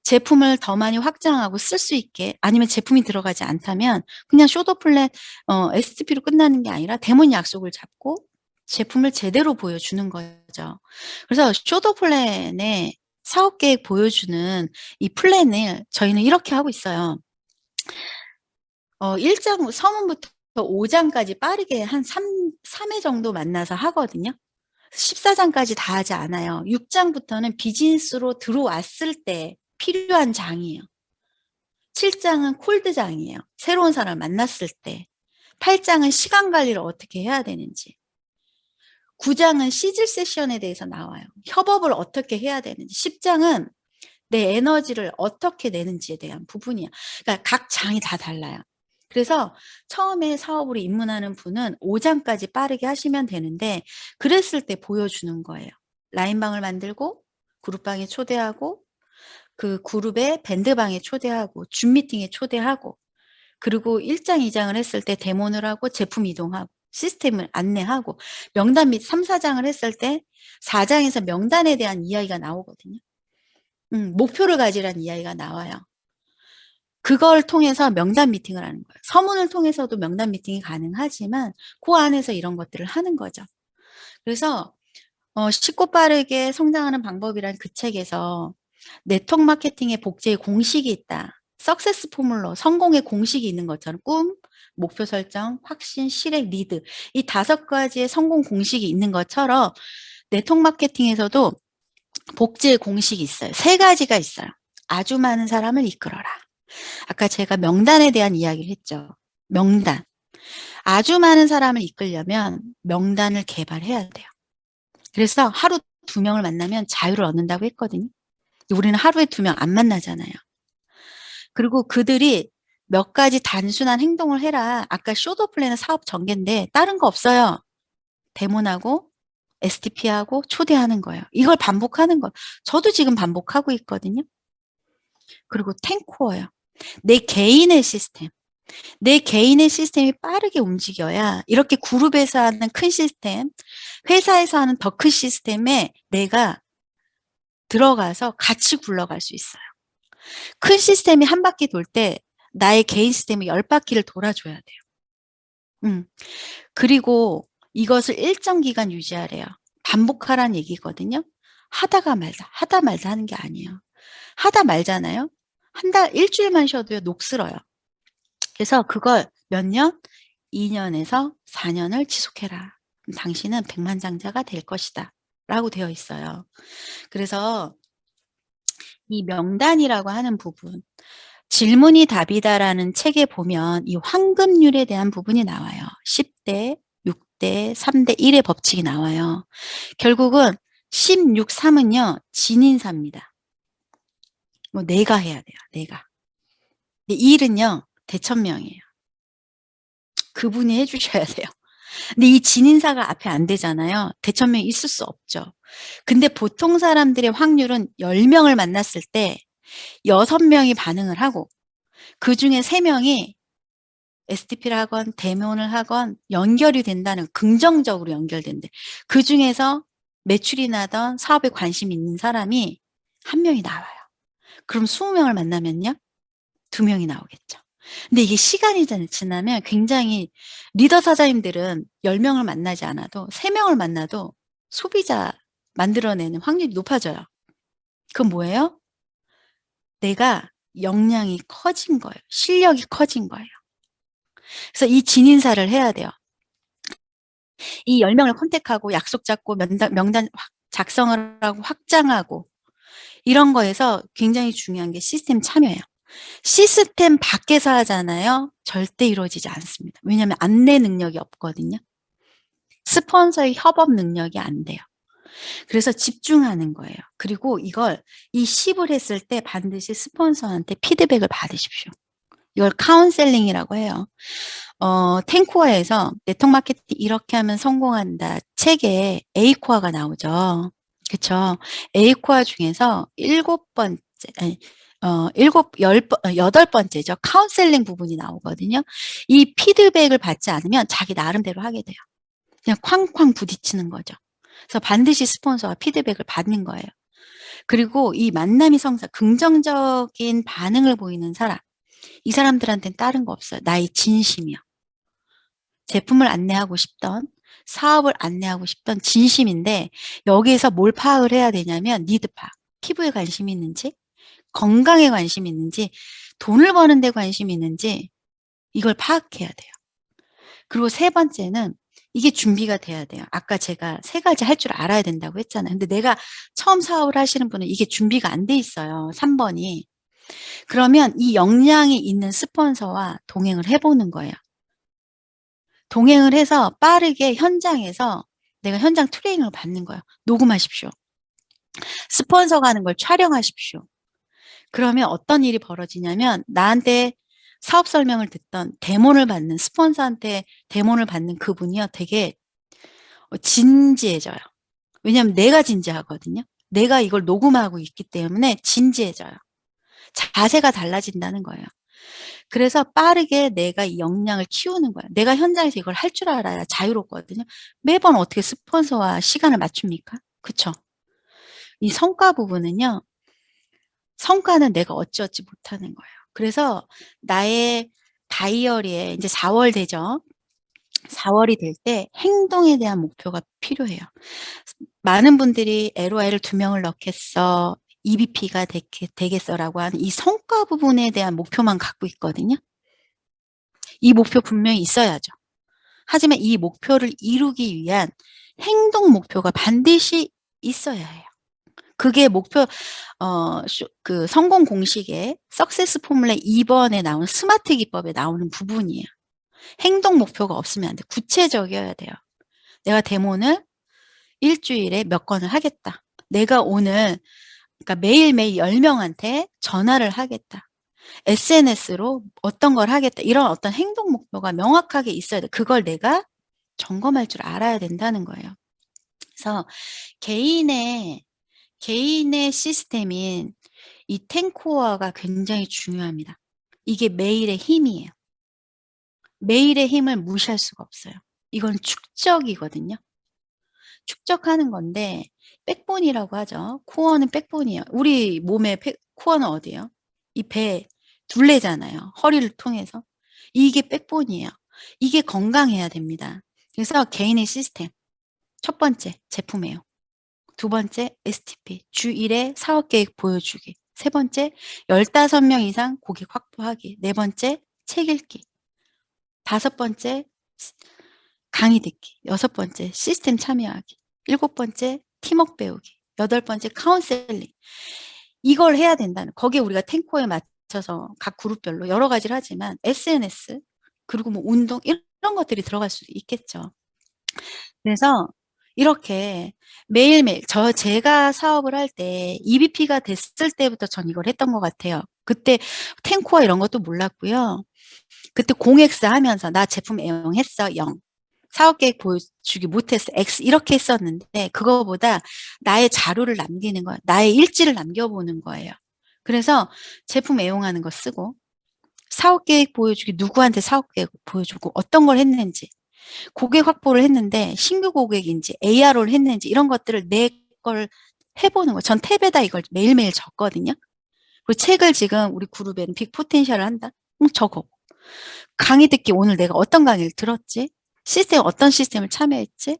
제품을 더 많이 확장하고 쓸 수 있게 아니면 제품이 들어가지 않다면 그냥 쇼더 플랜 STP로 끝나는 게 아니라 대문 약속을 잡고 제품을 제대로 보여주는 거죠. 그래서 쇼더 플랜에 사업 계획 보여주는 이 플랜을 저희는 이렇게 하고 있어요. 1장 서문부터 5장까지 빠르게 한 3회 정도 만나서 하거든요. 14장까지 다 하지 않아요. 6장부터는 비즈니스로 들어왔을 때 필요한 장이에요. 7장은 콜드장이에요. 새로운 사람을 만났을 때. 8장은 시간 관리를 어떻게 해야 되는지. 9장은 시즐 세션에 대해서 나와요. 협업을 어떻게 해야 되는지. 10장은 내 에너지를 어떻게 내는지에 대한 부분이야. 그러니까 각 장이 다 달라요. 그래서 처음에 사업으로 입문하는 분은 5장까지 빠르게 하시면 되는데 그랬을 때 보여주는 거예요. 라인방을 만들고 그룹방에 초대하고 그 그룹의 밴드방에 초대하고 줌 미팅에 초대하고 그리고 1장, 2장을 했을 때 데모를 하고 제품 이동하고 시스템을 안내하고 명단 및 3, 4장을 했을 때 4장에서 명단에 대한 이야기가 나오거든요. 목표를 가지라는 이야기가 나와요. 그걸 통해서 명단 미팅을 하는 거예요. 서문을 통해서도 명단 미팅이 가능하지만 그 안에서 이런 것들을 하는 거죠. 그래서 쉽고 빠르게 성장하는 방법이란 그 책에서 네트워크 마케팅의 복제의 공식이 있다. 석세스 포뮬러, 성공의 공식이 있는 것처럼 꿈, 목표 설정, 확신, 실행, 리드 이 5가지의 성공 공식이 있는 것처럼 네트워크 마케팅에서도 복제의 공식이 있어요. 3가지가 있어요. 아주 많은 사람을 이끌어라. 아까 제가 명단에 대한 이야기를 했죠. 명단. 아주 많은 사람을 이끌려면 명단을 개발해야 돼요. 그래서 하루 2명을 만나면 자유를 얻는다고 했거든요. 우리는 하루에 2명 안 만나잖아요. 그리고 그들이 몇 가지 단순한 행동을 해라. 아까 쇼더 플랜은 사업 전개인데 다른 거 없어요. 데모하고 STP하고 초대하는 거예요. 이걸 반복하는 거예요. 저도 지금 반복하고 있거든요. 그리고 탱코어요. 내 개인의 시스템. 내 개인의 시스템이 빠르게 움직여야 이렇게 그룹에서 하는 큰 시스템, 회사에서 하는 더 큰 시스템에 내가 들어가서 같이 굴러갈 수 있어요. 큰 시스템이 한 바퀴 돌 때 나의 개인 시스템이 10바퀴를 돌아줘야 돼요. 그리고 이것을 일정 기간 유지하래요. 반복하라는 얘기거든요. 하다가 말다, 하다 말다 하는 게 아니에요. 하다 말잖아요. 한 달, 일주일만 쉬어도요, 녹슬어요. 그래서 그걸 몇 년? 2년에서 4년을 지속해라. 당신은 백만장자가 될 것이다. 라고 되어 있어요. 그래서 이 명단이라고 하는 부분, 질문이 답이다라는 책에 보면 이 황금률에 대한 부분이 나와요. 10대, 6대, 3대 1의 법칙이 나와요. 결국은 16, 3은요, 진인사입니다. 뭐 내가 해야 돼요. 내가. 1은요, 대천명이에요. 그분이 해주셔야 돼요. 근데 이 진인사가 앞에 안 되잖아요. 대천명이 있을 수 없죠. 근데 보통 사람들의 확률은 10명을 만났을 때 6명이 반응을 하고 그 중에 3명이 STP를 하건 데모를 하건 연결이 된다는 긍정적으로 연결된대. 그 중에서 매출이 나던 사업에 관심 있는 사람이 1명이 나와요. 그럼 20명을 만나면요? 2명이 나오겠죠. 근데 이게 시간이 지나면 굉장히 리더 사장님들은 10명을 만나지 않아도 3명을 만나도 소비자 만들어내는 확률이 높아져요. 그건 뭐예요? 내가 역량이 커진 거예요. 실력이 커진 거예요. 그래서 이 진인사를 해야 돼요. 이 10명을 컨택하고 약속 잡고 명단 작성을 하고 확장하고 이런 거에서 굉장히 중요한 게 시스템 참여예요. 시스템 밖에서 하잖아요. 절대 이루어지지 않습니다. 왜냐하면 안내 능력이 없거든요. 스폰서의 협업 능력이 안 돼요. 그래서 집중하는 거예요. 그리고 이걸 이 10을 했을 때 반드시 스폰서한테 피드백을 받으십시오. 이걸 카운셀링이라고 해요. 탱코어에서 네트워크 마케팅 이렇게 하면 성공한다 책에 A코어가 나오죠. 그쵸? A코어 중에서 7번째, 아니, 8번째죠. 카운셀링 부분이 나오거든요. 이 피드백을 받지 않으면 자기 나름대로 하게 돼요. 그냥 쾅쾅 부딪히는 거죠. 그래서 반드시 스폰서와 피드백을 받는 거예요. 그리고 이 만남이 성사, 긍정적인 반응을 보이는 사람, 이 사람들한테는 다른 거 없어요. 나의 진심이요. 제품을 안내하고 싶던, 사업을 안내하고 싶던 진심인데 여기에서 뭘 파악을 해야 되냐면 니드 파악. 피부에 관심이 있는지, 건강에 관심이 있는지, 돈을 버는 데 관심이 있는지 이걸 파악해야 돼요. 그리고 3번째는 이게 준비가 돼야 돼요. 아까 제가 3가지 할 줄 알아야 된다고 했잖아요. 근데 내가 처음 사업을 하시는 분은 이게 준비가 안 돼 있어요. 3번이. 그러면 이 역량이 있는 스폰서와 동행을 해보는 거예요. 동행을 해서 빠르게 현장에서 내가 현장 트레이닝을 받는 거예요. 녹음하십시오. 스폰서가 하는 걸 촬영하십시오. 그러면 어떤 일이 벌어지냐면 나한테 사업 설명을 듣던 데모를 받는 스폰서한테 데모를 받는 그분이요. 되게 진지해져요. 왜냐하면 내가 진지하거든요. 내가 이걸 녹음하고 있기 때문에 진지해져요. 자세가 달라진다는 거예요. 그래서 빠르게 내가 이 역량을 키우는 거야. 내가 현장에서 이걸 할 줄 알아야 자유롭거든요. 매번 어떻게 스폰서와 시간을 맞춥니까? 그쵸? 이 성과 부분은요. 성과는 내가 어찌어찌 못하는 거예요. 그래서 나의 다이어리에 이제 4월 되죠. 4월이 될 때 행동에 대한 목표가 필요해요. 많은 분들이 LOI를 2명을 넣겠어, EBP가 되겠어라고 하는 이 성과 부분에 대한 목표만 갖고 있거든요. 이 목표 분명히 있어야죠. 하지만 이 목표를 이루기 위한 행동 목표가 반드시 있어야 해요. 그게 목표, 그 성공 공식에 석세스 포뮬러 2번에 나오는 스마트 기법에 나오는 부분이에요. 행동 목표가 없으면 안 돼. 구체적이어야 돼요. 내가 데모는 일주일에 몇 건을 하겠다. 내가 오늘, 그러니까 매일매일 10명한테 전화를 하겠다. SNS로 어떤 걸 하겠다. 이런 어떤 행동 목표가 명확하게 있어야 돼. 그걸 내가 점검할 줄 알아야 된다는 거예요. 그래서 개인의 시스템인 이 텐코어가 굉장히 중요합니다. 이게 매일의 힘이에요. 매일의 힘을 무시할 수가 없어요. 이건 축적이거든요. 축적하는 건데 백본이라고 하죠. 코어는 백본이에요. 우리 몸의 코어는 어디예요? 이 배 둘레잖아요. 허리를 통해서. 이게 백본이에요. 이게 건강해야 됩니다. 그래서 개인의 시스템. 첫 번째, 제품이에요. 두 번째, STP. 주 1회 사업 계획 보여주기. 세 번째, 15명 이상 고객 확보하기. 네 번째, 책 읽기. 다섯 번째, 강의 듣기. 여섯 번째, 시스템 참여하기. 일곱 번째, 팀워크 배우기. 여덟 번째, 카운셀링. 이걸 해야 된다는, 거기에 우리가 탱코에 맞춰서 각 그룹별로 여러 가지를 하지만 SNS, 그리고 뭐 운동, 이런 것들이 들어갈 수 있겠죠. 그래서 이렇게 매일매일 제가 사업을 할 때 EBP가 됐을 때부터 전 이걸 했던 것 같아요. 그때 탱코어 이런 것도 몰랐고요. 그때 공엑스 하면서 나 제품 애용했어 0. 사업계획 보여주기 못했어 X 이렇게 했었는데 그거보다 나의 자료를 남기는 거야. 나의 일지를 남겨보는 거예요. 그래서 제품 애용하는 거 쓰고 사업계획 보여주기 누구한테 사업계획 보여주고 어떤 걸 했는지 고객 확보를 했는데 신규 고객인지 ARO를 했는지 이런 것들을 내 걸 해보는 거예요. 전 탭에다 이걸 매일매일 적거든요. 그리고 책을 지금 우리 그룹에는 빅 포텐셜을 한다? 적어. 강의 듣기 오늘 내가 어떤 강의를 들었지? 시스템 어떤 시스템을 참여했지?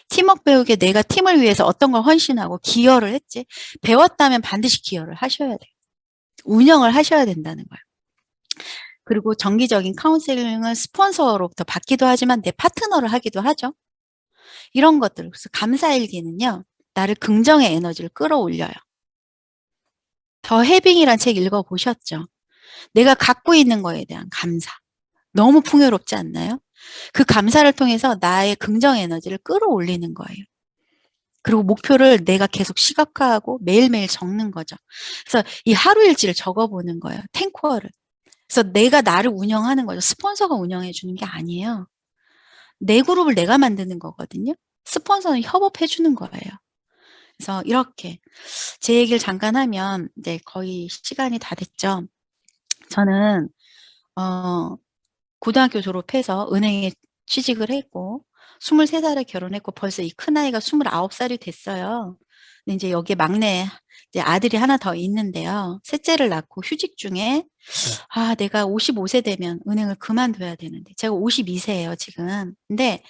팀워크 배우기에 내가 팀을 위해서 어떤 걸 헌신하고 기여를 했지? 배웠다면 반드시 기여를 하셔야 돼요. 운영을 하셔야 된다는 거예요. 그리고 정기적인 카운셀링은 스폰서로부터 받기도 하지만 내 파트너를 하기도 하죠. 이런 것들. 그래서 감사일기는요. 나를 긍정의 에너지를 끌어올려요. 더 해빙이란 책 읽어보셨죠? 내가 갖고 있는 거에 대한 감사. 너무 풍요롭지 않나요? 그 감사를 통해서 나의 긍정 에너지를 끌어올리는 거예요. 그리고 목표를 내가 계속 시각화하고 매일매일 적는 거죠. 그래서 이 하루 일지를 적어보는 거예요. 탱코어를. 그래서 내가 나를 운영하는 거죠. 스폰서가 운영해 주는 게 아니에요. 내 그룹을 내가 만드는 거거든요. 스폰서는 협업해 주는 거예요. 그래서 이렇게 제 얘기를 잠깐 하면 이제 거의 시간이 다 됐죠. 저는 고등학교 졸업해서 은행에 취직을 했고 23살에 결혼했고 벌써 이 큰아이가 29살이 됐어요. 근데 이제 여기에 막내 이제 아들이 하나 더 있는데요. 셋째를 낳고 휴직 중에 내가 55세 되면 은행을 그만둬야 되는데 제가 52세예요, 지금. 근데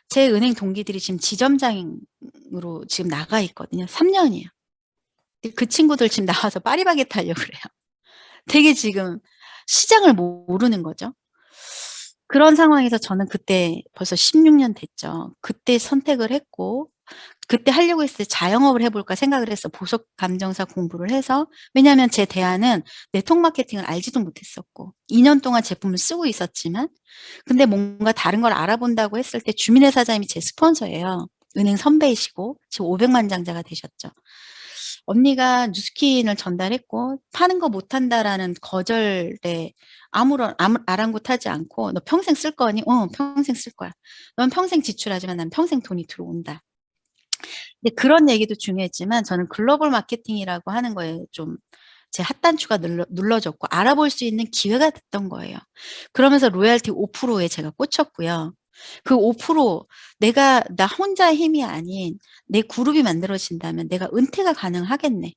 제 은행 동기들이 지금 지점장으로 지금 나가 있거든요. 3년이에요. 그 친구들 지금 나와서 파리바게트 하려고 그래요. 되게 지금 시장을 모르는 거죠. 그런 상황에서 저는 그때 벌써 16년 됐죠. 그때 선택을 했고 그때 하려고 했을 때 자영업을 해볼까 생각을 했어. 보석 감정사 공부를 해서. 왜냐하면 제 대안은 네트워크 마케팅을 알지도 못했었고 2년 동안 제품을 쓰고 있었지만 근데 뭔가 다른 걸 알아본다고 했을 때 주민회 사장님이 제 스폰서예요. 은행 선배이시고 지금 500만 장자가 되셨죠. 언니가 뉴스킨을 전달했고 파는 거 못한다라는 거절에 아랑곳하지 않고 너 평생 쓸 거니? 평생 쓸 거야. 넌 평생 지출하지만 난 평생 돈이 들어온다. 근데 그런 얘기도 중요했지만 저는 글로벌 마케팅이라고 하는 거에 좀 제 핫단추가 눌러졌고 알아볼 수 있는 기회가 됐던 거예요. 그러면서 로얄티 5%에 제가 꽂혔고요. 그 5% 나 혼자의 힘이 아닌 내 그룹이 만들어진다면 내가 은퇴가 가능하겠네.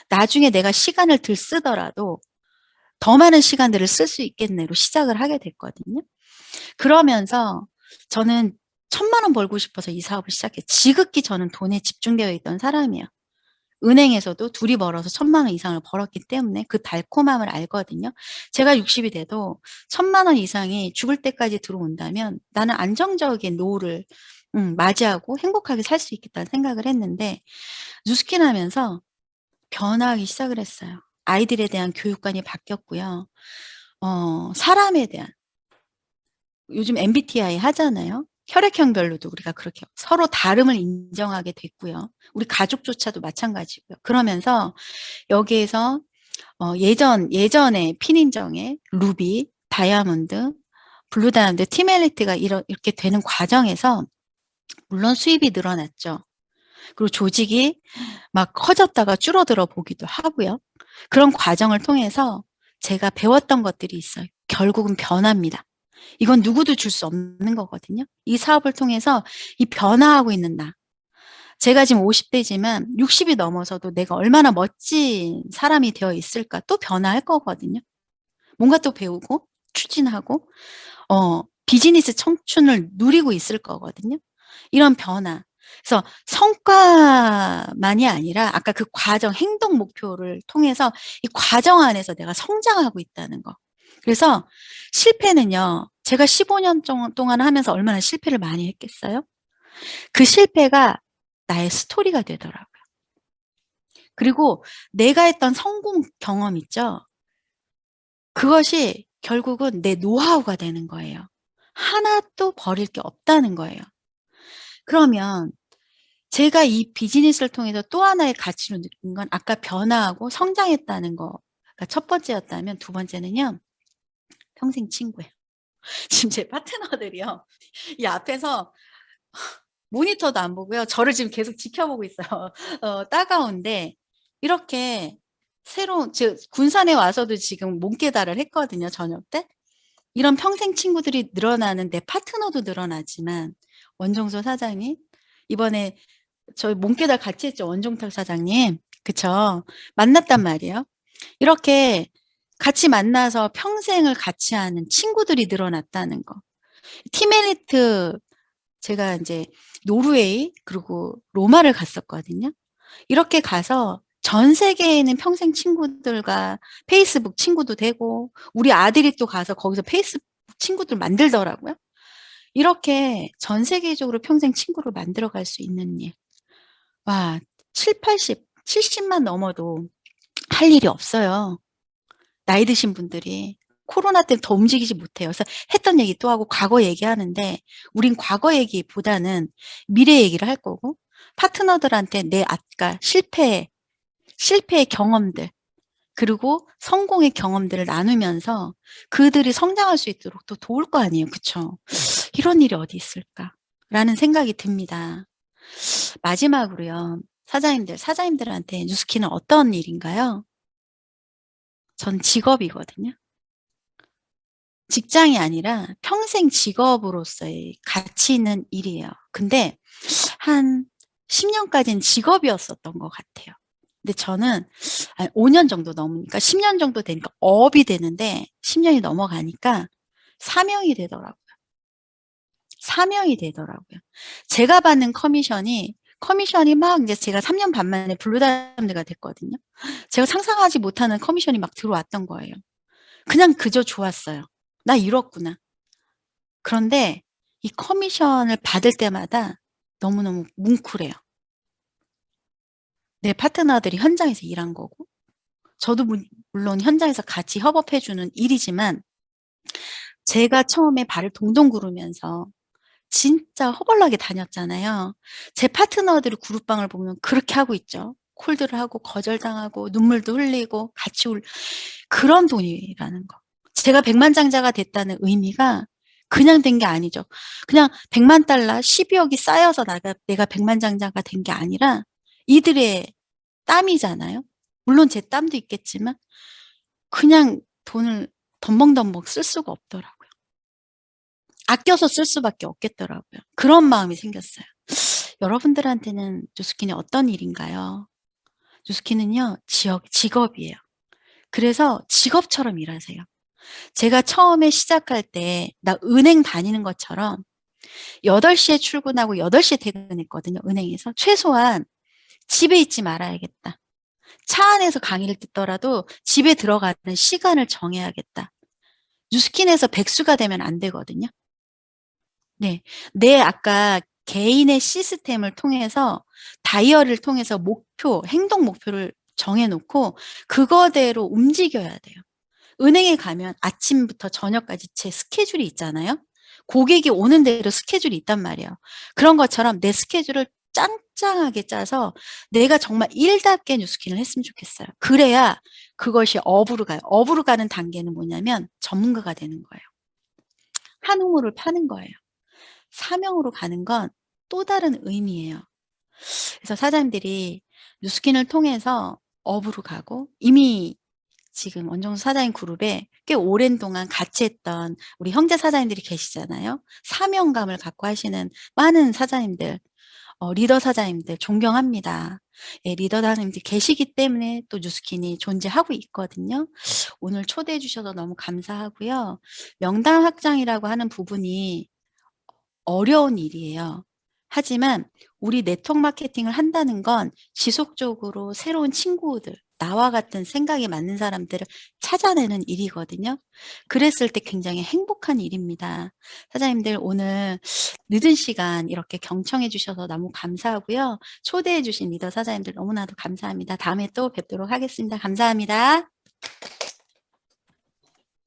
나중에 내가 시간을 들 쓰더라도 더 많은 시간들을 쓸 수 있겠네로 시작을 하게 됐거든요. 그러면서 저는 1,000,000원 벌고 싶어서 이 사업을 시작했어요. 지극히 저는 돈에 집중되어 있던 사람이에요. 은행에서도 둘이 벌어서 1,000,000원 이상을 벌었기 때문에 그 달콤함을 알거든요. 제가 60이 돼도 1,000,000원 이상이 죽을 때까지 들어온다면 나는 안정적인 노후를 맞이하고 행복하게 살 수 있겠다는 생각을 했는데, 뉴스킨 하면서 변화하기 시작을 했어요. 아이들에 대한 교육관이 바뀌었고요. 사람에 대한, 요즘 MBTI 하잖아요. 혈액형별로도 우리가 그렇게 서로 다름을 인정하게 됐고요. 우리 가족조차도 마찬가지고요. 그러면서 여기에서 예전에 핀인정에 루비, 다이아몬드, 블루 다이아몬드, 티멜리트가 이렇게 되는 과정에서 물론 수입이 늘어났죠. 그리고 조직이 막 커졌다가 줄어들어 보기도 하고요. 그런 과정을 통해서 제가 배웠던 것들이 있어요. 결국은 변화입니다. 이건 누구도 줄 수 없는 거거든요. 이 사업을 통해서 이 변화하고 있는 나. 제가 지금 50대지만 60이 넘어서도 내가 얼마나 멋진 사람이 되어 있을까 또 변화할 거거든요. 뭔가 또 배우고 추진하고 비즈니스 청춘을 누리고 있을 거거든요. 이런 변화. 그래서 성과만이 아니라 아까 그 과정, 행동 목표를 통해서 이 과정 안에서 내가 성장하고 있다는 거. 그래서 실패는요, 제가 15년 동안 하면서 얼마나 실패를 많이 했겠어요? 그 실패가 나의 스토리가 되더라고요. 그리고 내가 했던 성공 경험 있죠? 그것이 결국은 내 노하우가 되는 거예요. 하나도 버릴 게 없다는 거예요. 그러면 제가 이 비즈니스를 통해서 또 하나의 가치로 느낀 건 아까 변화하고 성장했다는 거가 첫 번째였다면, 두 번째는요, 평생 친구예요. 지금 제 파트너들이요, 이 앞에서 모니터도 안 보고요, 저를 지금 계속 지켜보고 있어요. 따가운데 이렇게 새로운, 군산에 와서도 지금 몸깨달을 했거든요, 저녁 때. 이런 평생 친구들이 늘어나는 내 파트너도 늘어나지만, 원종서 사장님 이번에 저희 몸깨달 같이 했죠. 원종탁 사장님. 그쵸? 만났단 말이에요. 이렇게 같이 만나서 평생을 같이 하는 친구들이 늘어났다는 거. 티멜리트, 제가 이제 노르웨이 그리고 로마를 갔었거든요. 이렇게 가서 전 세계에 있는 평생 친구들과 페이스북 친구도 되고, 우리 아들이 또 가서 거기서 페이스북 친구들 만들더라고요. 이렇게 전 세계적으로 평생 친구를 만들어 갈 수 있는 일. 와, 7, 80, 70만 넘어도 할 일이 없어요. 나이 드신 분들이. 코로나 때문에 더 움직이지 못해요. 그래서 했던 얘기 또 하고 과거 얘기하는데, 우린 과거 얘기보다는 미래 얘기를 할 거고, 파트너들한테 내 아까 실패의 경험들, 그리고 성공의 경험들을 나누면서 그들이 성장할 수 있도록 또 도울 거 아니에요. 그쵸? 이런 일이 어디 있을까라는 생각이 듭니다. 마지막으로요, 사장님들한테 뉴스키는 어떤 일인가요? 전 직업이거든요. 직장이 아니라 평생 직업으로서의 가치 있는 일이에요. 근데 한 10년까지는 직업이었었던 것 같아요. 근데 저는 5년 정도 넘으니까, 10년 정도 되니까 업이 되는데, 10년이 넘어가니까 사명이 되더라고요. 사명이 되더라고요. 제가 받는 커미션이 막 이제 제가 3년 반 만에 블루다이아몬드가 됐거든요. 제가 상상하지 못하는 커미션이 막 들어왔던 거예요. 그냥 그저 좋았어요. 나 이뤘구나. 그런데 이 커미션을 받을 때마다 너무너무 뭉클해요. 내 파트너들이 현장에서 일한 거고, 저도 물론 현장에서 같이 협업해주는 일이지만, 제가 처음에 발을 동동 구르면서 진짜 허벌나게 다녔잖아요. 제 파트너들이 그룹방을 보면 그렇게 하고 있죠. 콜드를 하고 거절당하고 눈물도 흘리고 같이 그런 돈이라는 거. 제가 백만장자가 됐다는 의미가 그냥 된 게 아니죠. 그냥 100만 달러, 12억이 쌓여서 내가 백만장자가 된 게 아니라 이들의 땀이잖아요. 물론 제 땀도 있겠지만 그냥 돈을 덤벙덤벙 쓸 수가 없더라고요. 아껴서 쓸 수밖에 없겠더라고요. 그런 마음이 생겼어요. 여러분들한테는 뉴스킨이 어떤 일인가요? 뉴스킨은요, 직업이에요. 그래서 직업처럼 일하세요. 제가 처음에 시작할 때 나 은행 다니는 것처럼 8시에 출근하고 8시에 퇴근했거든요. 은행에서. 최소한 집에 있지 말아야겠다. 차 안에서 강의를 듣더라도 집에 들어가는 시간을 정해야겠다. 뉴스킨에서 백수가 되면 안 되거든요. 네. 내 아까 개인의 시스템을 통해서 다이어리를 통해서 목표, 행동 목표를 정해 놓고 그거대로 움직여야 돼요. 은행에 가면 아침부터 저녁까지 제 스케줄이 있잖아요. 고객이 오는 대로 스케줄이 있단 말이에요. 그런 것처럼 내 스케줄을 짱짱하게 짜서 내가 정말 일답게 뉴스킨을 했으면 좋겠어요. 그래야 그것이 업으로 가요. 업으로 가는 단계는 뭐냐면 전문가가 되는 거예요. 한 우물을 파는 거예요. 사명으로 가는 건 또 다른 의미예요. 그래서 사장님들이 뉴스킨을 통해서 업으로 가고 이미 지금 원정수 사장님 그룹에 꽤 오랜 동안 같이 했던 우리 형제 사장님들이 계시잖아요. 사명감을 갖고 하시는 많은 사장님들, 리더 사장님들 존경합니다. 예, 리더 사장님들 계시기 때문에 또 뉴스킨이 존재하고 있거든요. 오늘 초대해 주셔서 너무 감사하고요. 명당 확장이라고 하는 부분이 어려운 일이에요. 하지만 우리 네트워크 마케팅을 한다는 건 지속적으로 새로운 친구들, 나와 같은 생각이 맞는 사람들을 찾아내는 일이거든요. 그랬을 때 굉장히 행복한 일입니다. 사장님들 오늘 늦은 시간 이렇게 경청해 주셔서 너무 감사하고요. 초대해 주신 리더 사장님들 너무나도 감사합니다. 다음에 또 뵙도록 하겠습니다. 감사합니다.